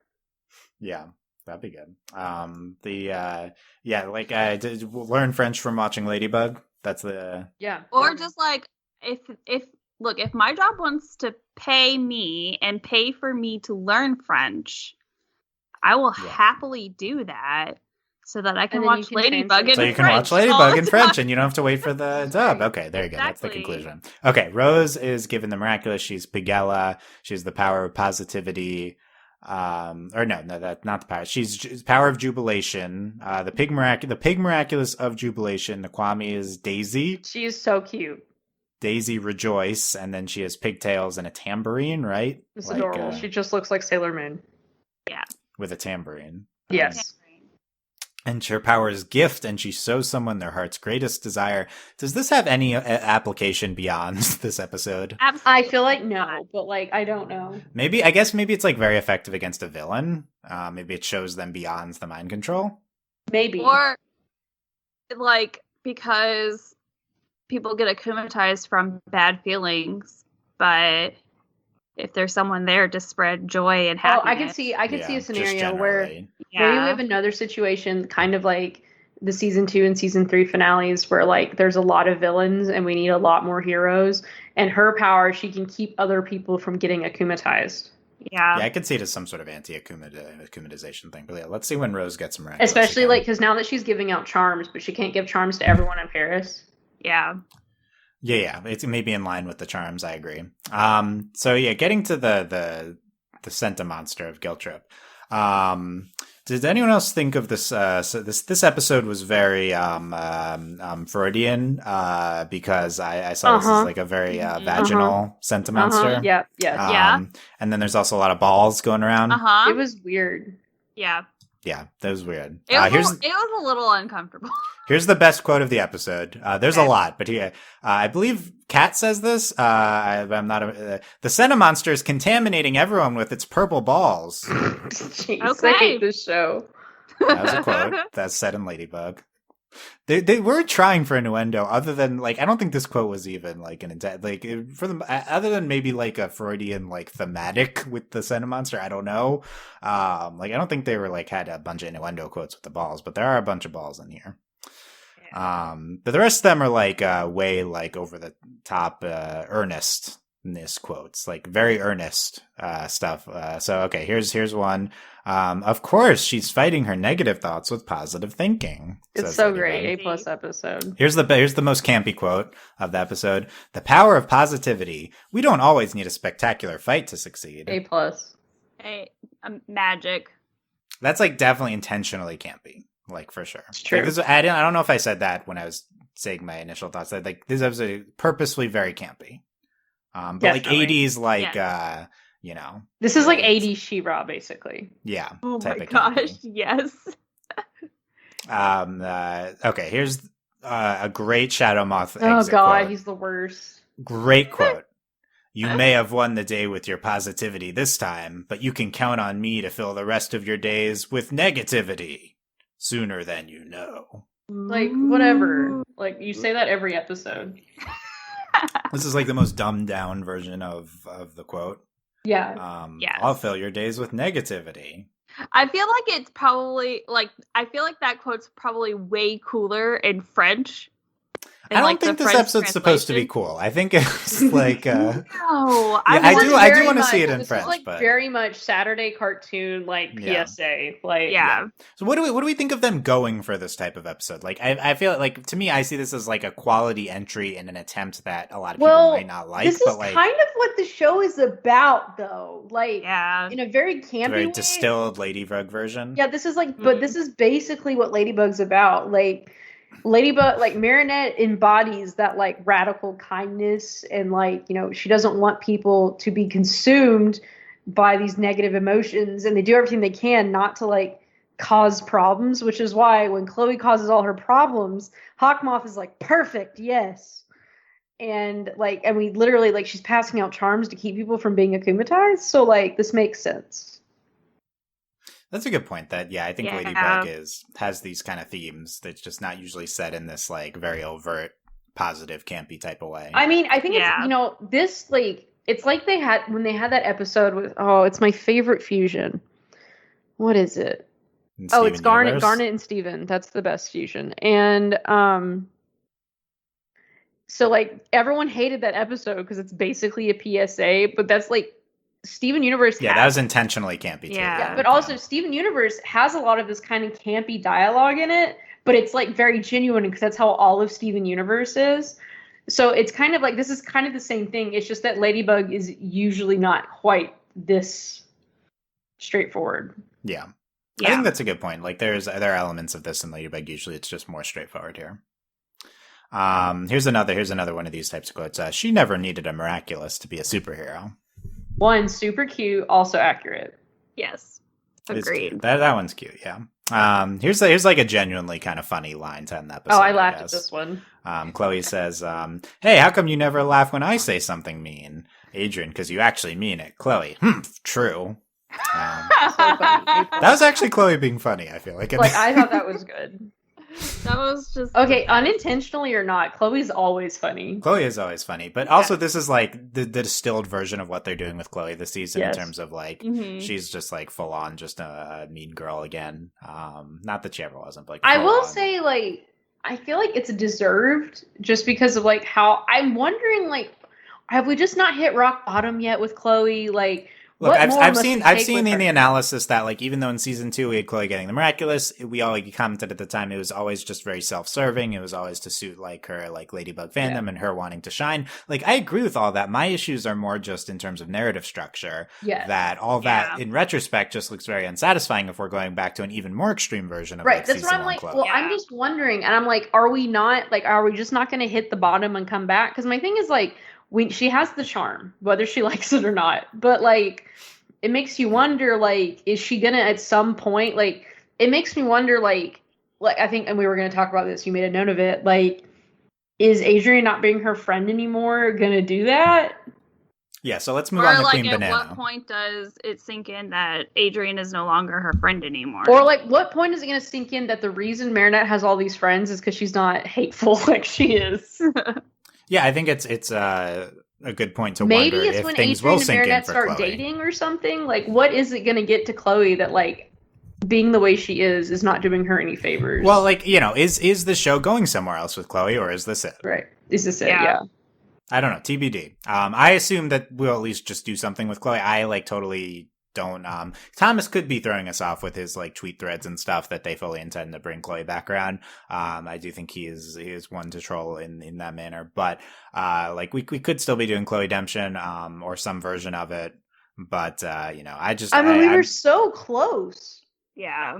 Yeah. That'd be good. Learn French from watching Ladybug. That's the Or just like if my job wants to pay me and pay for me to learn French, I will happily do that so that I can watch Ladybug in French. So you can watch Ladybug in French and you don't have to wait for the dub. Okay, there you go. Exactly. That's the conclusion. Okay, Rose is given the miraculous. She's Pigella. She's the power of positivity. That's not the power. She's power of jubilation. The pig miraculous of jubilation. The Kwame is Daisy. She is so cute. Daisy rejoice, and then she has pigtails and a tambourine, right? It's adorable. She just looks like Sailor Moon. Yeah. With a tambourine. Yes. And her power is gift, and she shows someone their heart's greatest desire. Does this have any application beyond this episode? Absolutely. I feel like no, but like I don't know. Maybe it's like very effective against a villain. Maybe it shows them beyond the mind control. Maybe. Or like because people get akumatized from bad feelings, but if there's someone there to spread joy and happiness. I could see a scenario where maybe we have another situation kind of like the season 2 and season 3 finales where like there's a lot of villains and we need a lot more heroes, and her power, she can keep other people from getting akumatized. Yeah, I could see it as some sort of anti-akumatization thing. But yeah, let's see when Rose gets some miraculous. Especially like because now that she's giving out charms, but she can't give charms to everyone in Paris. Yeah. Yeah, it's maybe in line with the charms. I agree. So yeah, getting to the Senta monster of Guiltrip. Did anyone else think of this? So this episode was very Freudian because I saw this as like a very vaginal Senta monster. Yeah. And then there's also a lot of balls going around. It was weird. Yeah. Yeah, that was weird. It was a little uncomfortable. Here's the best quote of the episode. There's a lot, but here, I believe Kat says this. I'm not. The Senna monster is contaminating everyone with its purple balls. Jeez, Okay. I hate this show. That was a quote that's said in Ladybug. They were trying for innuendo, other than like I don't think this quote was even like an intent, like for them other than maybe like a Freudian like thematic with the Senna monster. I don't know. Like I don't think they were like had a bunch of innuendo quotes with the balls, but there are a bunch of balls in here. Yeah. But the rest of them are like way like over the top earnestness quotes, like very earnest stuff. So okay, here's one. Of course, she's fighting her negative thoughts with positive thinking. It's so great. A+ episode. Here's the most campy quote of the episode. The power of positivity. We don't always need a spectacular fight to succeed. A+. Hey, magic. That's like definitely intentionally campy. Like for sure. It's true. Like, I don't know if I said that when I was saying my initial thoughts. That like this episode is purposely very campy. But Definitely. like 80s, like Yes. you know. This is like 80s She-Ra, basically. Yeah. Oh type my of gosh, campy. yes. Okay, here's a great Shadow Moth Oh exit god, quote. he's the worst. Great quote. You may have won the day with your positivity this time, but you can count on me to fill the rest of your days with negativity sooner than you know. Like, whatever. Like, you say that every episode. This is like the most dumbed down version of the quote. Yeah. Yes. I'll fill your days with negativity. I feel like it's probably I feel like that quote's probably way cooler in French. I don't think this episode's supposed to be translation. cool. I think it's like No, Yeah, I do want to see it in this French, is like but very much Saturday cartoon, like Yeah. PSA. Like, yeah. So what do we think of them going for this type of episode? Like I feel like to me I see this as like a quality entry in an attempt that a lot of people might not like. this but is like kind of what the show is about, though. Like, Yeah. in a very campy a very way. distilled Ladybug version. Yeah, this is like, but this is basically what Ladybug's about. Like, Ladybug, like Marinette embodies that like radical kindness, and like, you know, she doesn't want people to be consumed by these negative emotions, and they do everything they can not to like cause problems, which is why when Chloe causes all her problems, Hawkmoth is like, perfect, yes. And like, and we literally like, she's passing out charms to keep people from being akumatized. So like, this makes sense. That's a good point. That I think Yeah. Ladybug has these kind of themes that's just not usually said in this like very overt, positive, campy type of way. I mean, I think Yeah. it's, you know, this like, it's like they had when they had that episode with, oh, it's my favorite fusion. What is it? In Oh, it's Steven Garnet, Universe. Garnet and Steven. That's the best fusion. And so like everyone hated that episode because it's basically a PSA, but that's like Steven Universe. Yeah, that was intentionally campy too. Yeah. But also Steven Universe has a lot of this kind of campy dialogue in it, but it's like very genuine because that's how all of Steven Universe is. So it's kind of like, this is kind of the same thing. It's just that Ladybug is usually not quite this straightforward. Yeah. I Yeah. think that's a good point. Like there are elements of this in Ladybug. Usually it's just more straightforward here. Here's another one of these types of quotes. She never needed a miraculous to be a superhero. One, super cute, also accurate. Yes. It's Agreed. cute. That one's cute, yeah. Here's like a genuinely kind of funny line to end the episode. Oh, I laughed at guess. this one. Chloe says, hey, how come you never laugh when I say something mean? Adrian, because you actually mean it. Chloe, true. So funny. That was actually Chloe being funny, I feel like. Like, I thought that was good. That was just Okay, unintentionally or not, Chloe's always funny. Chloe is always funny, but also this is like the distilled version of what they're doing with Chloe this season Yes. in terms of like Mhm. she's just like full on just a mean girl again. Not that she ever wasn't, but like I full will on. say, like, I feel like it's deserved just because of like how I'm wondering, like, have we just not hit rock bottom yet with Chloe? Like, Look, what I've more must we seen take with in the her? analysis that like even though in season 2 we had Chloe getting the miraculous, we all like, commented at the time it was always just very self-serving. It was always to suit like her like Ladybug fandom and her wanting to shine. Like I agree with all that. My issues are more just in terms of narrative structure. Yes. That all that Yeah. in retrospect just looks very unsatisfying if we're going back to an even more extreme version of Right, like, that's season what I'm 1 like. Chloe. Well, Yeah. I'm just wondering, and I'm like, are we just not going to hit the bottom and come back? Because my thing is like, she has the charm, whether she likes it or not. But like, it makes you wonder, like, is she gonna at some point, like, it makes me wonder, like I think, and we were going to talk about this, you made a note of it, like, is Adrian not being her friend anymore going to do that? Yeah, so let's move on to like, Queen Banana. At what point does it sink in that Adrian is no longer her friend anymore? Or, like, what point is it going to sink in that the reason Marinette has all these friends is because she's not hateful like she is? Yeah, I think it's a good point to Maybe wonder it's if when things Adrian will and sink in Marinette for start Chloe. dating or something. Like, what is it going to get to Chloe that, like, being the way she is not doing her any favors? Well, like, you know, is the show going somewhere else with Chloe, or is this it? Right. Is this it? Yeah. I don't know. TBD. I assume that we'll at least just do something with Chloe. I, like, totally don't. Thomas could be throwing us off with his, like, tweet threads and stuff that they fully intend to bring Chloe back around. I do think he is one to troll in that manner. But, like, we could still be doing Chloe Demption, or some version of it. But, you know, we were so close. Yeah.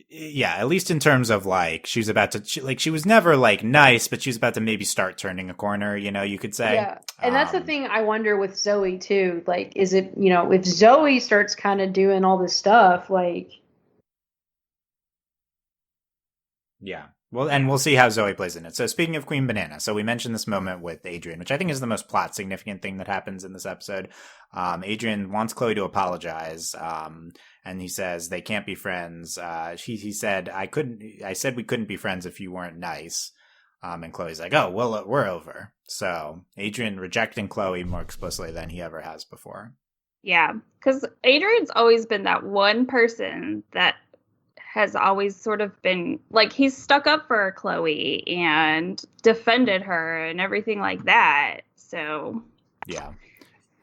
Yeah, at least in terms of, like, she was never, like, nice, but she was about to maybe start turning a corner, you know, you could say. Yeah, and that's the thing I wonder with Zoe, too. Like, is it, you know, if Zoe starts kind of doing all this stuff, like... Yeah. Well, and we'll see how Zoe plays in it. So speaking of Queen Banana, so we mentioned this moment with Adrian, which I think is the most plot significant thing that happens in this episode. Adrian wants Chloe to apologize, and he says they can't be friends. He said, I said we couldn't be friends if you weren't nice. And Chloe's like, oh, well, we're over. So Adrian rejecting Chloe more explicitly than he ever has before. Yeah, because Adrian's always been that one person that has always sort of been, like, he's stuck up for Chloe and defended her and everything like that. So, yeah.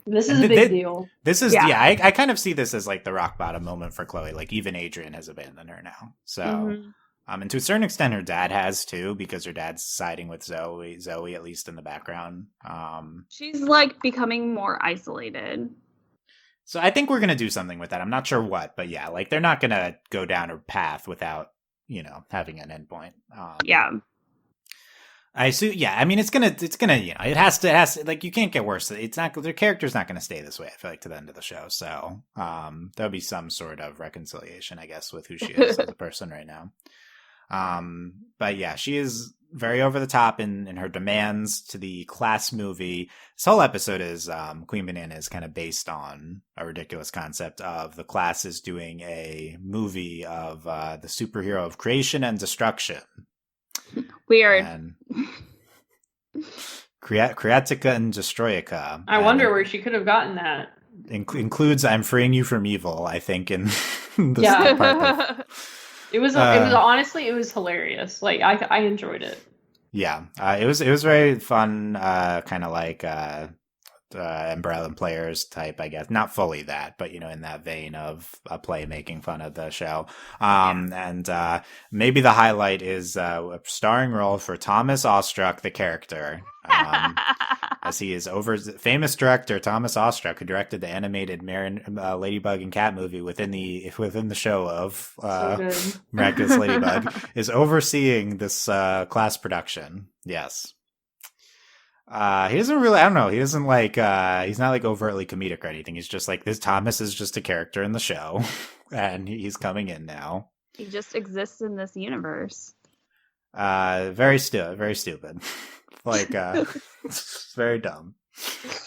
This is a big deal. This is, I kind of see this as, like, the rock bottom moment for Chloe. Like, even Adrian has abandoned her now. So, and to a certain extent, her dad has, too, because her dad's siding with Zoe, at least in the background. She's, like, becoming more isolated. So I think we're going to do something with that. I'm not sure what, but yeah, like, they're not going to go down a path without, you know, having an endpoint. Yeah. I assume, yeah, I mean, it's gonna, you know, it has to, like, you can't get worse. It's not, their character's not going to stay this way, I feel like, to the end of the show. So, there'll be some sort of reconciliation, I guess, with who she is as a person right now. But yeah, she is very over the top in her demands to the class movie. This whole episode is, Queen Banana is kind of based on a ridiculous concept of the class is doing a movie of, the superhero of creation and destruction. Weird. And Creatica and Destroyica. I wonder where she could have gotten that. Includes I'm freeing you from evil, I think, in this part. It was honestly, it was hilarious. Like, I enjoyed it. Yeah, it was very fun, kind of like Umbrella Players type, I guess. Not fully that, but, you know, in that vein of a play making fun of the show. And maybe the highlight is a starring role for Thomas Ostruck, the character. As he is famous director Thomas Ostruck, who directed the animated Ladybug and Cat movie within the show of Miraculous Ladybug, is overseeing this class production. Yes. He doesn't really, I don't know, he doesn't like, he's not like overtly comedic or anything. He's just like, this Thomas is just a character in the show, and he's coming in now. He just exists in this universe. Very stupid. Like, very dumb.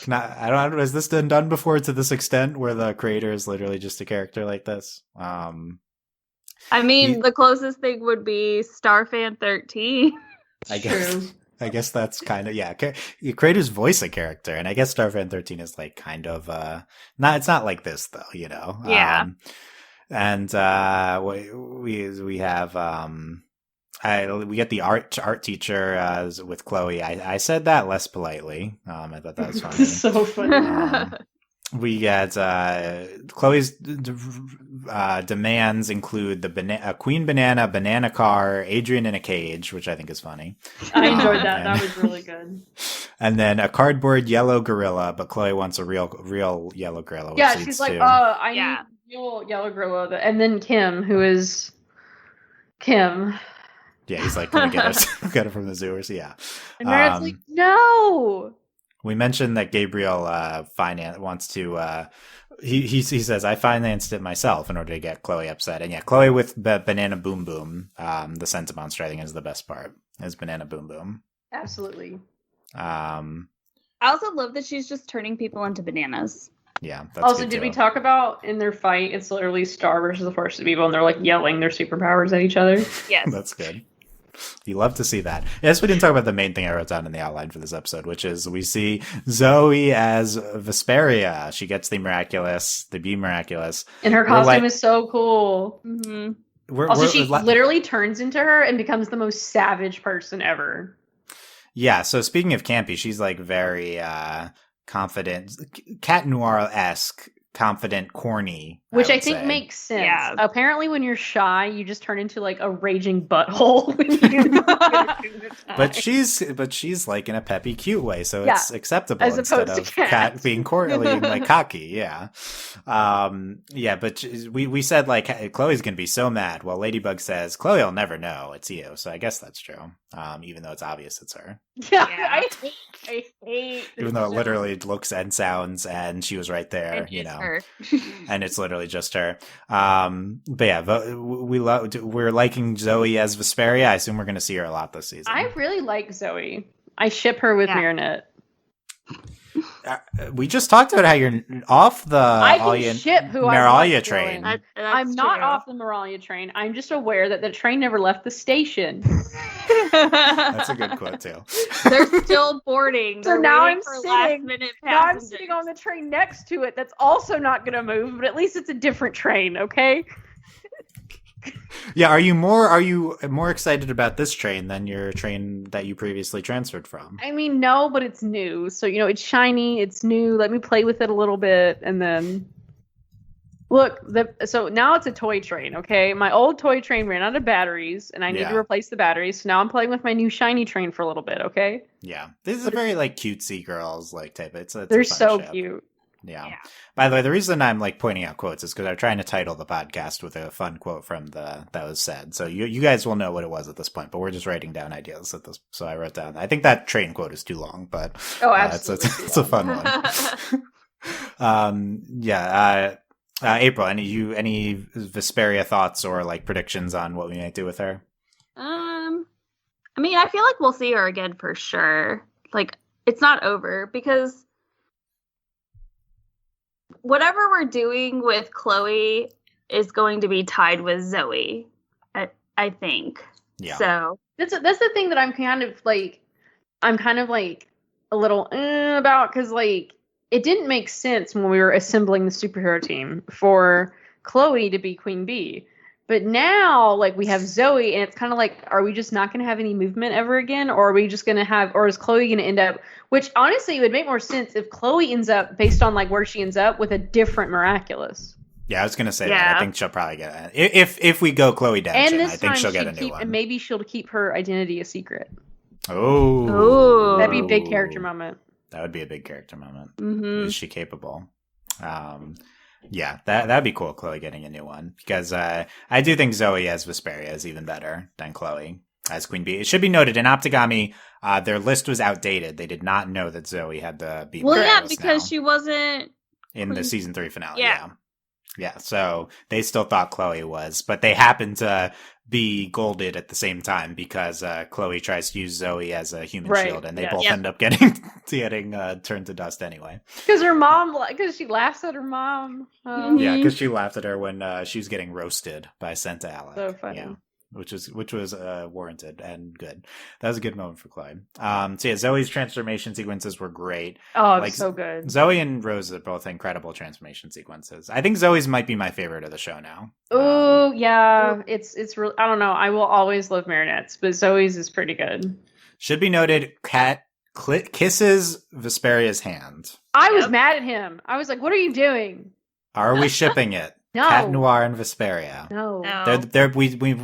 I don't know, has this been done before to this extent where the creator is literally just a character like this? I mean, the closest thing would be Starfan 13. I guess that's kind of, yeah. Creators voice a character, and I guess Starfan 13 is like kind of, it's not like this though, you know? Yeah. And we have, we get the art teacher with Chloe. I said that less politely. I thought that was funny. So funny. We get Chloe's demands include the Queen Banana, banana car, Adrian in a cage, which I think is funny. I enjoyed that. That was really good. And then a cardboard yellow gorilla, but Chloe wants a real yellow gorilla. Which yeah, she's like, I need real yellow gorilla. And then Kim, who is Kim. Yeah, he's like, can we get it from the zoo? Yeah. And Meredith's like, no. We mentioned that Gabriel wants to He says, I financed it myself in order to get Chloe upset. And yeah, Chloe with Banana Boom Boom, the Sense Monster, I think is the best part, is Banana Boom Boom. Absolutely. I also love that she's just turning people into bananas. Yeah. That's also, good did too. we talk about in their fight, it's literally Star versus the Force of Evil, and they're like yelling their superpowers at each other? Yes. That's good. You love to see that. Yes, we didn't talk about the main thing I wrote down in the outline for this episode, which is we see Zoe as Vesperia. She gets the Be Miraculous. And her costume is so cool. Mm-hmm. Also, she literally turns into her and becomes the most savage person ever. Yeah, so speaking of campy, she's like very confident, Cat Noir-esque, confident, corny. Which I think makes sense. Yeah. Apparently when you're shy, you just turn into like a raging butthole when you But she's like in a peppy, cute way, so it's acceptable as instead opposed of to Cat being corny, like cocky. Yeah, but we said like Chloe's gonna be so mad. Well, Ladybug says Chloe will never know it's you, so I guess that's true. Even though it's obvious it's her. Yeah. I hate. Even though it literally looks and sounds, and she was right there, And you know, her. and it's literally just her. But yeah, we're liking Zoe as Vesperia. I assume we're going to see her a lot this season. I really like Zoe. I ship her with Marinette. We just talked about how you're off the Miralia train. I'm not off the Miralia train. I'm just aware that the train never left the station. That's a good quote too. They're still boarding. So now I'm sitting on the train next to it. That's also not going to move, but at least it's a different train. Okay. Yeah, are you more excited about this train than your train that you previously transferred from? I mean, no, but it's new. So, it's shiny, it's new. Let me play with it a little bit and then look, so now it's a toy train, okay? My old toy train ran out of batteries and I need to replace the batteries. So now I'm playing with my new shiny train for a little bit, okay? Yeah. This is a very like cutesy girls like type. They're so cute. Yeah. By the way, the reason I'm like pointing out quotes is because I'm trying to title the podcast with a fun quote from that was said. So you guys will know what it was at this point, but we're just writing down ideas at this. So I wrote down. I think that train quote is too long, but absolutely, it's a fun one. April, any Vesperia thoughts or like predictions on what we might do with her? I mean, I feel like we'll see her again for sure. Like it's not over because whatever we're doing with Chloe is going to be tied with Zoe, I think. Yeah. So that's the thing that I'm kind of like a little about because like it didn't make sense when we were assembling the superhero team for Chloe to be Queen Bee. But now, like, we have Zoe, and it's kind of like, are we just not going to have any movement ever again? Or are we just going to have, or is Chloe going to end up, which honestly, it would make more sense if Chloe ends up, based on, like, where she ends up, with a different Miraculous. Yeah, I was going to say that. I think she'll probably get it. If we go Chloe Denchen, I think she'll get a new one. And maybe she'll keep her identity a secret. Oh. That'd be a big character moment. That would be a big character moment. Mm-hmm. Is she capable? Yeah, that'd be cool, Chloe getting a new one. Because I do think Zoe as Vesperia is even better than Chloe as Queen Bee. It should be noted, in Optigami, their list was outdated. They did not know that Zoe had the Bee Miraculous because she wasn't in the season 3 finale. Yeah, so they still thought Chloe was, but they happened to be golded at the same time because Chloe tries to use Zoe as a human shield, and they both end up getting turned to dust anyway. Because she laughs at her mom. Yeah, because she laughed at her when she was getting roasted by Santa Alec. So funny. Yeah. Which was warranted and good. That was a good moment for Chloe. So yeah, Zoe's transformation sequences were great. Oh, like, so good. Zoe and Rose are both incredible transformation sequences. I think Zoe's might be my favorite of the show now. Oh yeah, it's real. I don't know. I will always love Marinette's, but Zoe's is pretty good. Should be noted, Cat kisses Vesperia's hand. I was mad at him. I was like, "What are you doing?" Are we shipping it? No. Cat Noir and Vesperia. No.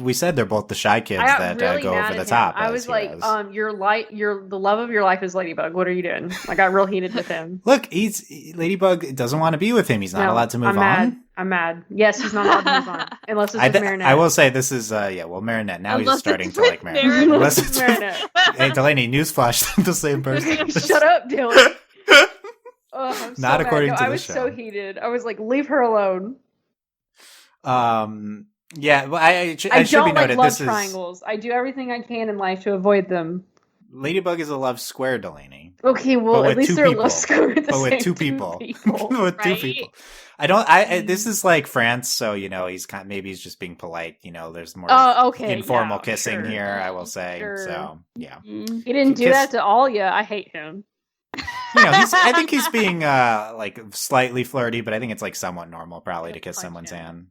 We said they're both the shy kids that really go over the top. I was like, the love of your life is Ladybug. What are you doing? I got real heated with him. Look, Ladybug doesn't want to be with him. He's not allowed to move on. I'm mad. Yes, he's not allowed to move on. Unless it's Marinette. I will say this is, Marinette. Now he's starting to like Marinette. Unless it's Marinette. Hey, Delaney, newsflash, the same person. Shut up, Dylan. Oh, I'm Not so according mad. No, to I the was show. so heated. I was like, leave her alone. Yeah, well, I should don't be like noted. love This triangles. I do everything I can in life to avoid them. is Ladybug is a love square, Delaney. Okay, well, But at with least two they're people. love square at the But with same two two people. people. With two Right? people. This is like France, so he's maybe he's just being polite. There's more Okay, informal yeah, kissing sure. here, I will say. Sure. So yeah. Mm. He didn't do Kiss- that to Alia. I hate him. I think he's being like slightly flirty, but I think it's like somewhat normal probably Yeah, to kiss punch someone's him. hand.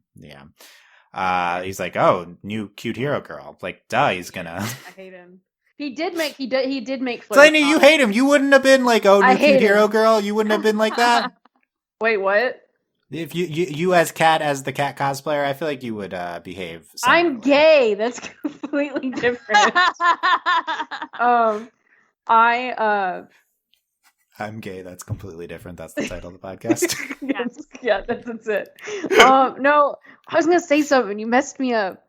Yeah. He's like, oh, new cute hero girl. Like, duh, he's gonna. I hate him. He did make flirty Delaney, you comments. hate him. You wouldn't have been like, oh, I new hate cute hero him. girl. You wouldn't have been like that. Wait, what? If you as Cat, as the Cat cosplayer, I feel like you would behave. I'm similarly. gay. That's completely different. I'm gay. That's completely different. That's the title of the podcast. Yeah, that's it. No, I was gonna say something. You messed me up.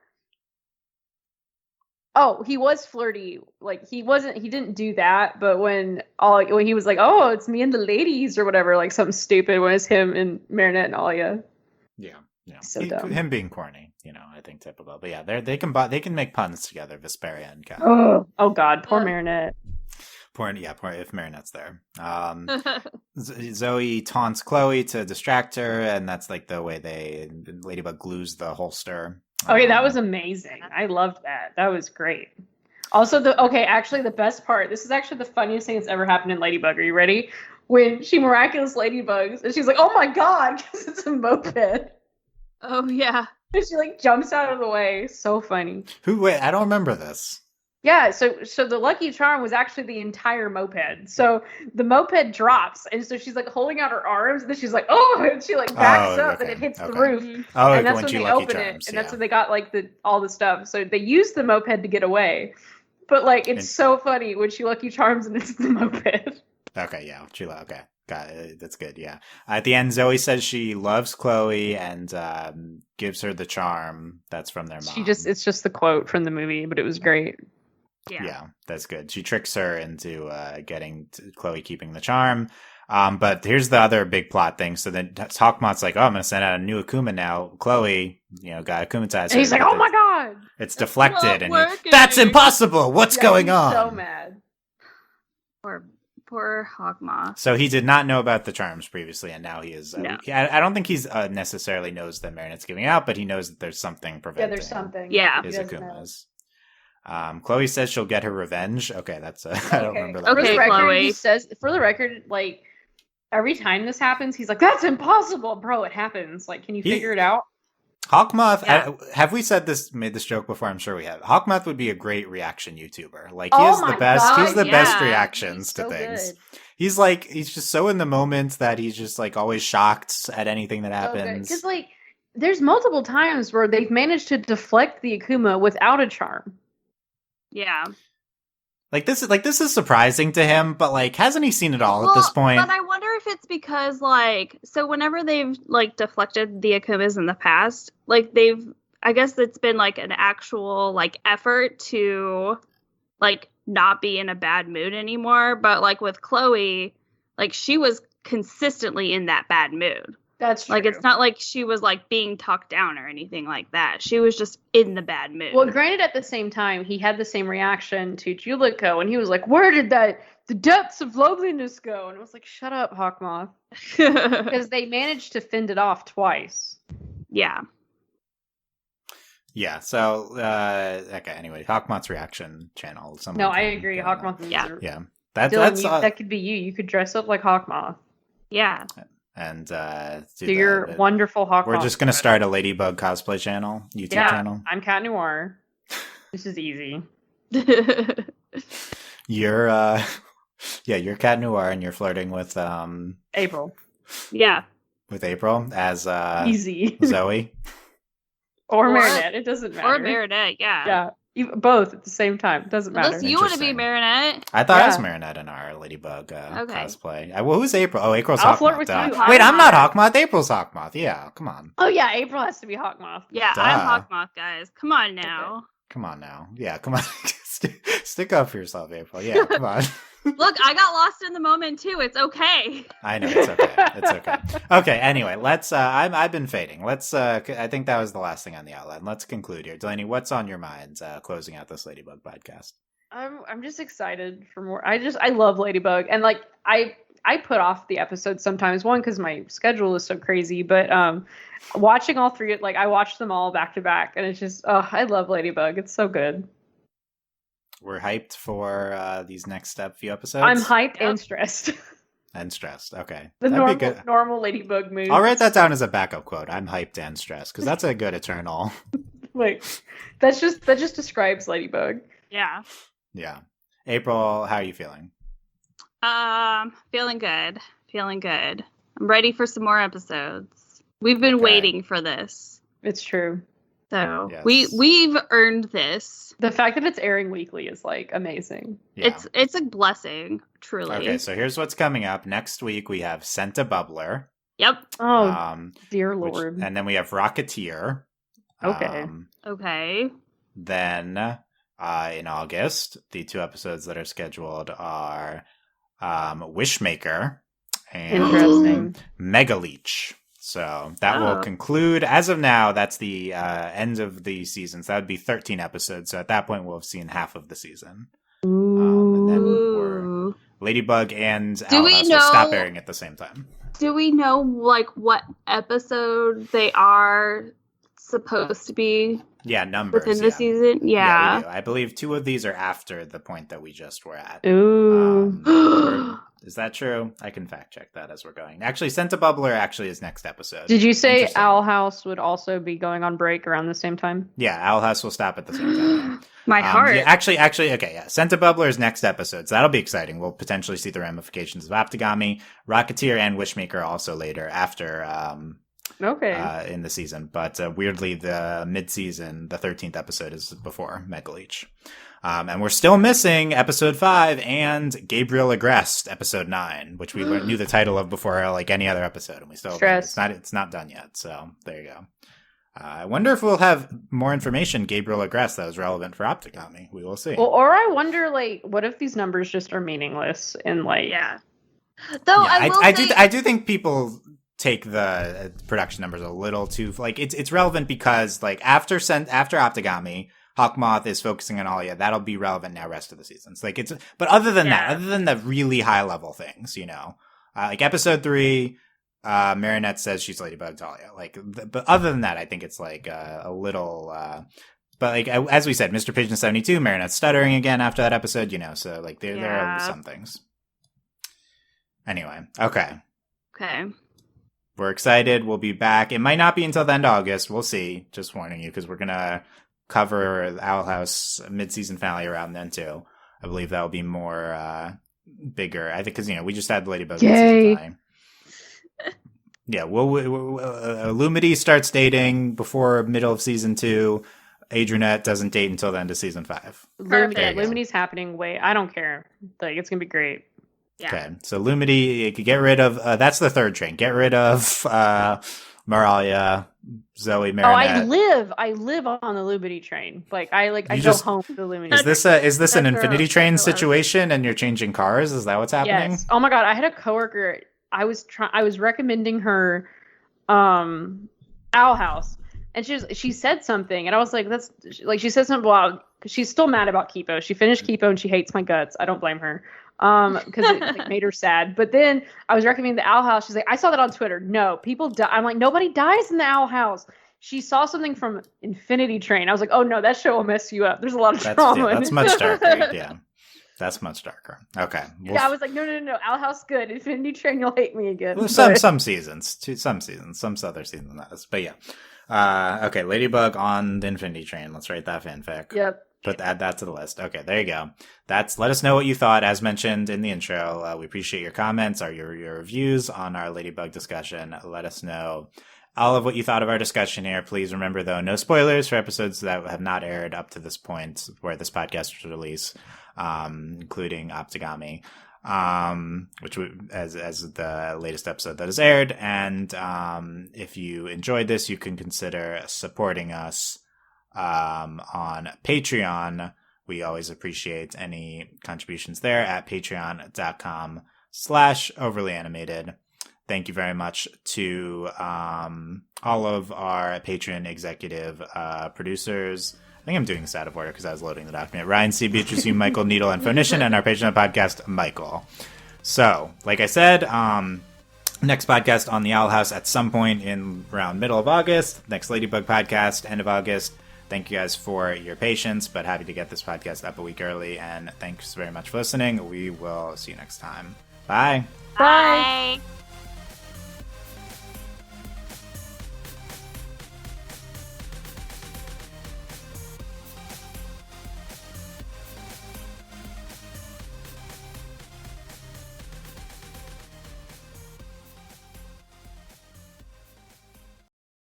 Oh, he was flirty. Like he didn't do that. But when he was like, "Oh, it's me and the ladies" or whatever, like something stupid, when it's him and Marinette and Alia. Yeah. So dumb. Him being corny, I think typical. But yeah, they can make puns together, Vesperia and Cat. Oh God, poor Marinette. Poor if Marinette's there. Zoe taunts Chloe to distract her, and that's like the way Ladybug glues the holster. Okay, that was amazing. I loved that. That was great. Also, actually, the best part. This is actually the funniest thing that's ever happened in Ladybug. Are you ready? When she miraculous Ladybugs, and she's like, "Oh my God," because it's a moped. Oh yeah. And she like jumps out of the way. So funny. Wait, I don't remember this. Yeah, so the Lucky Charm was actually the entire moped. So the moped drops, and so she's like holding out her arms, and then she's like, "Oh!" and she like backs up, and it hits the roof. Oh, and that's when she they Lucky open Charms, it, and that's when they got like all the stuff. So they used the moped to get away, but like it's so funny when she Lucky Charms and it's the moped. Okay, yeah, okay. Got it. That's good, yeah. At the end, Zoe says she loves Chloe and gives her the charm that's from their mom. It's just the quote from the movie, but it was great. Yeah, that's good. She tricks her into getting Chloe keeping the charm. But here's the other big plot thing. So then Hawkmoth's like, oh, I'm going to send out a new Akuma now. Chloe, got Akumatized. And he's like, oh my God. It's deflected. And that's impossible. What's going on? So mad. Poor Hawkmoth. So he did not know about the charms previously, and now he is. No. I don't think he's necessarily knows that Marinette's giving out, but he knows that there's something preventing. Yeah, there's something. Yeah. His Akumas. Chloe says she'll get her revenge. Okay, that's I don't remember that. Okay, Chloe. He says, for the record, like every time this happens, he's like, "That's impossible, bro. It happens. Like, can you figure it out?" Hawkmoth, Yeah. have we made this joke before? I'm sure we have. Hawkmoth would be a great reaction YouTuber. Like he has the best. God, he has the best yeah. reactions to So things. good. He's just so in the moment that he's just like always shocked at anything that happens. Because like, there's multiple times where they've managed to deflect the Akuma without a charm. Yeah. Like this is surprising to him, but like hasn't he seen it all at this point? But I wonder if it's because so whenever they've like deflected the Akumas in the past, like I guess it's been like an actual like effort to like not be in a bad mood anymore. But like with Chloe, like she was consistently in that bad mood. That's true. Like it's not like she was like being talked down or anything like that. She was just in the bad mood. Well, granted, at the same time, he had the same reaction to Julio, and he was like, "Where did the depths of loneliness go?" And it was like, "Shut up, Hawkmoth," because they managed to fend it off twice. Yeah. Yeah. So okay. Anyway, Hawkmoth's reaction channel. No, I agree. Hawkmoth is yeah. that could be you. You could dress up like Hawkmoth. Yeah. And do your wonderful Hawkmoth. We're just gonna start a Ladybug cosplay channel, YouTube channel. I'm Cat Noir. This is easy. You're you're Cat Noir, and you're flirting with April. Yeah. With April as easy Zoe or Marinette. It doesn't matter. Or Marinette. Yeah. Both at the same time. It doesn't matter. Unless you want to be Marinette. I thought I was Marinette in our Ladybug cosplay. Who's April? Oh, April's I'll Hawkmoth. flirt with you. Wait, I'm not Hawkmoth. April's Hawkmoth. Yeah, come on. Oh yeah, April has to be Hawkmoth. Yeah, Duh. I'm Hawkmoth, guys. Come on now. Come on now. Yeah, come on. Stick up for yourself, April. Yeah, come on. Look, I got lost in the moment too. It's okay. I know, it's okay. It's okay. Okay, anyway, let's I've been fading. Let's I think that was the last thing on the outline. Let's conclude here. Delaney, what's on your mind closing out this Ladybug podcast? I'm just excited for more. I love Ladybug, and like I put off the episodes sometimes. One, because my schedule is so crazy, but watching all three, like I watched them all back to back, and it's just I love Ladybug. It's so good. We're hyped for these next few episodes. I'm hyped and stressed. And stressed. Okay, The that'd be good. normal Ladybug mood. I'll write that down as a backup quote. I'm hyped and stressed because that's a good eternal. Like that just describes Ladybug. Yeah. Yeah. April, how are you feeling? Feeling good. Feeling good. I'm ready for some more episodes. We've been waiting for this. It's true. So yes. we've earned this. The fact that it's airing weekly is like amazing. Yeah. It's a blessing, truly. Okay, so here's what's coming up. Next week we have Senta Bubbler. Yep. Oh, dear Lord. And then we have Rocketeer. Okay. Okay. Then in August, the 2 episodes that are scheduled are Wishmaker and Interesting. Mega Leech. So that will conclude, as of now, that's the end of the season. So that would be 13 episodes. So at that point, we'll have seen half of the season. And then Ladybug and Owl House will stop airing at the same time. Do we know like what episode they are supposed to be? Yeah, numbers. Within the season? Yeah. We do. I believe 2 of these are after the point that we just were at. Ooh. Is that true? I can fact check that as we're going. Actually, Senta Bubbler actually is next episode. Did you say Owl House would also be going on break around the same time? Yeah, Owl House will stop at the same time. My heart. Yeah, actually, okay, yeah. Senta Bubbler is next episode, so that'll be exciting. We'll potentially see the ramifications of Optigami. Rocketeer and Wishmaker also later after in the season. But weirdly, the mid-season, the 13th episode is before Mega Leech. And we're still missing episode 5 and Gabriel Agreste, episode 9, which we knew the title of before like any other episode, and we still it's not done yet. So there you go. I wonder if we'll have more information, Gabriel Agreste, that was relevant for Optigami. We will see. Well, or I wonder, like, what if these numbers just are meaningless and like Though I do think people take the production numbers a little too like it's relevant because like after Optigami, Hawkmoth is focusing on Alia. That'll be relevant now rest of the seasons. Like but other than that, other than the really high level things, like episode 3, Marinette says she's Ladybug to Alia. Like, but other than that, I think it's like a little. But like as we said, Mr. Pigeon 72, Marinette's stuttering again after that episode. So like there are some things. Anyway, okay. We're excited. We'll be back. It might not be until the end of August. We'll see. Just warning you because we're gonna cover Owl House mid-season finale around then too. I believe that will be more bigger. I think because we just had Ladybug mid-season finale. Yeah, Lumity starts dating before middle of season 2. Adrinette doesn't date until the end of season 5. Lumity's happening. I don't care. Like it's gonna be great. Yeah. Okay, so Lumity, you could get rid of. That's the third train. Get rid of Maralia, Zoe, Marinette. I live on the Lumity train. I go home to the Lumity. Is this an Infinity Train situation, and you're changing cars? Is that what's happening? Yes. Oh my god, I had a coworker. I was recommending her, Owl House, and she said something, and I was like, that's like she said something. Well, she's still mad about Kipo. She finished Kipo, and she hates my guts. I don't blame her. Because it made her sad. But then I was recommending the Owl House. She's like, I saw that on Twitter. No, people die. I'm like, nobody dies in the Owl House. She saw something from Infinity Train. I was like, oh no, that show will mess you up. There's a lot of trauma. Yeah, that's much darker. Yeah, that's much darker. Okay. I was like, no. Owl House good. Infinity Train, you'll hate me again. Well, some seasons, some other seasons than that. But yeah. Okay, Ladybug on the Infinity Train. Let's write that fanfic. Yep. Add that to the list. Okay, there you go. Let us know what you thought. As mentioned in the intro, we appreciate your comments or your reviews on our Ladybug discussion. Let us know all of what you thought of our discussion here. Please remember, though, no spoilers for episodes that have not aired up to this point where this podcast was released, including Optigami, as the latest episode that has aired. And if you enjoyed this, you can consider supporting us on Patreon. we always appreciate any contributions there at patreon.com/overlyanimated. Thank you very much to all of our Patreon executive producers. I think I'm doing this out of order because I was loading the document. Ryan C., Beatrice U., Michael, Needle, and Phoenician, and our Patreon podcast, Michael. So, like I said, next podcast on the Owl House at some point in around middle of August. Next Ladybug podcast, end of August. Thank you guys for your patience, but happy to get this podcast up a week early. And thanks very much for listening. We will see you next time. Bye. Bye.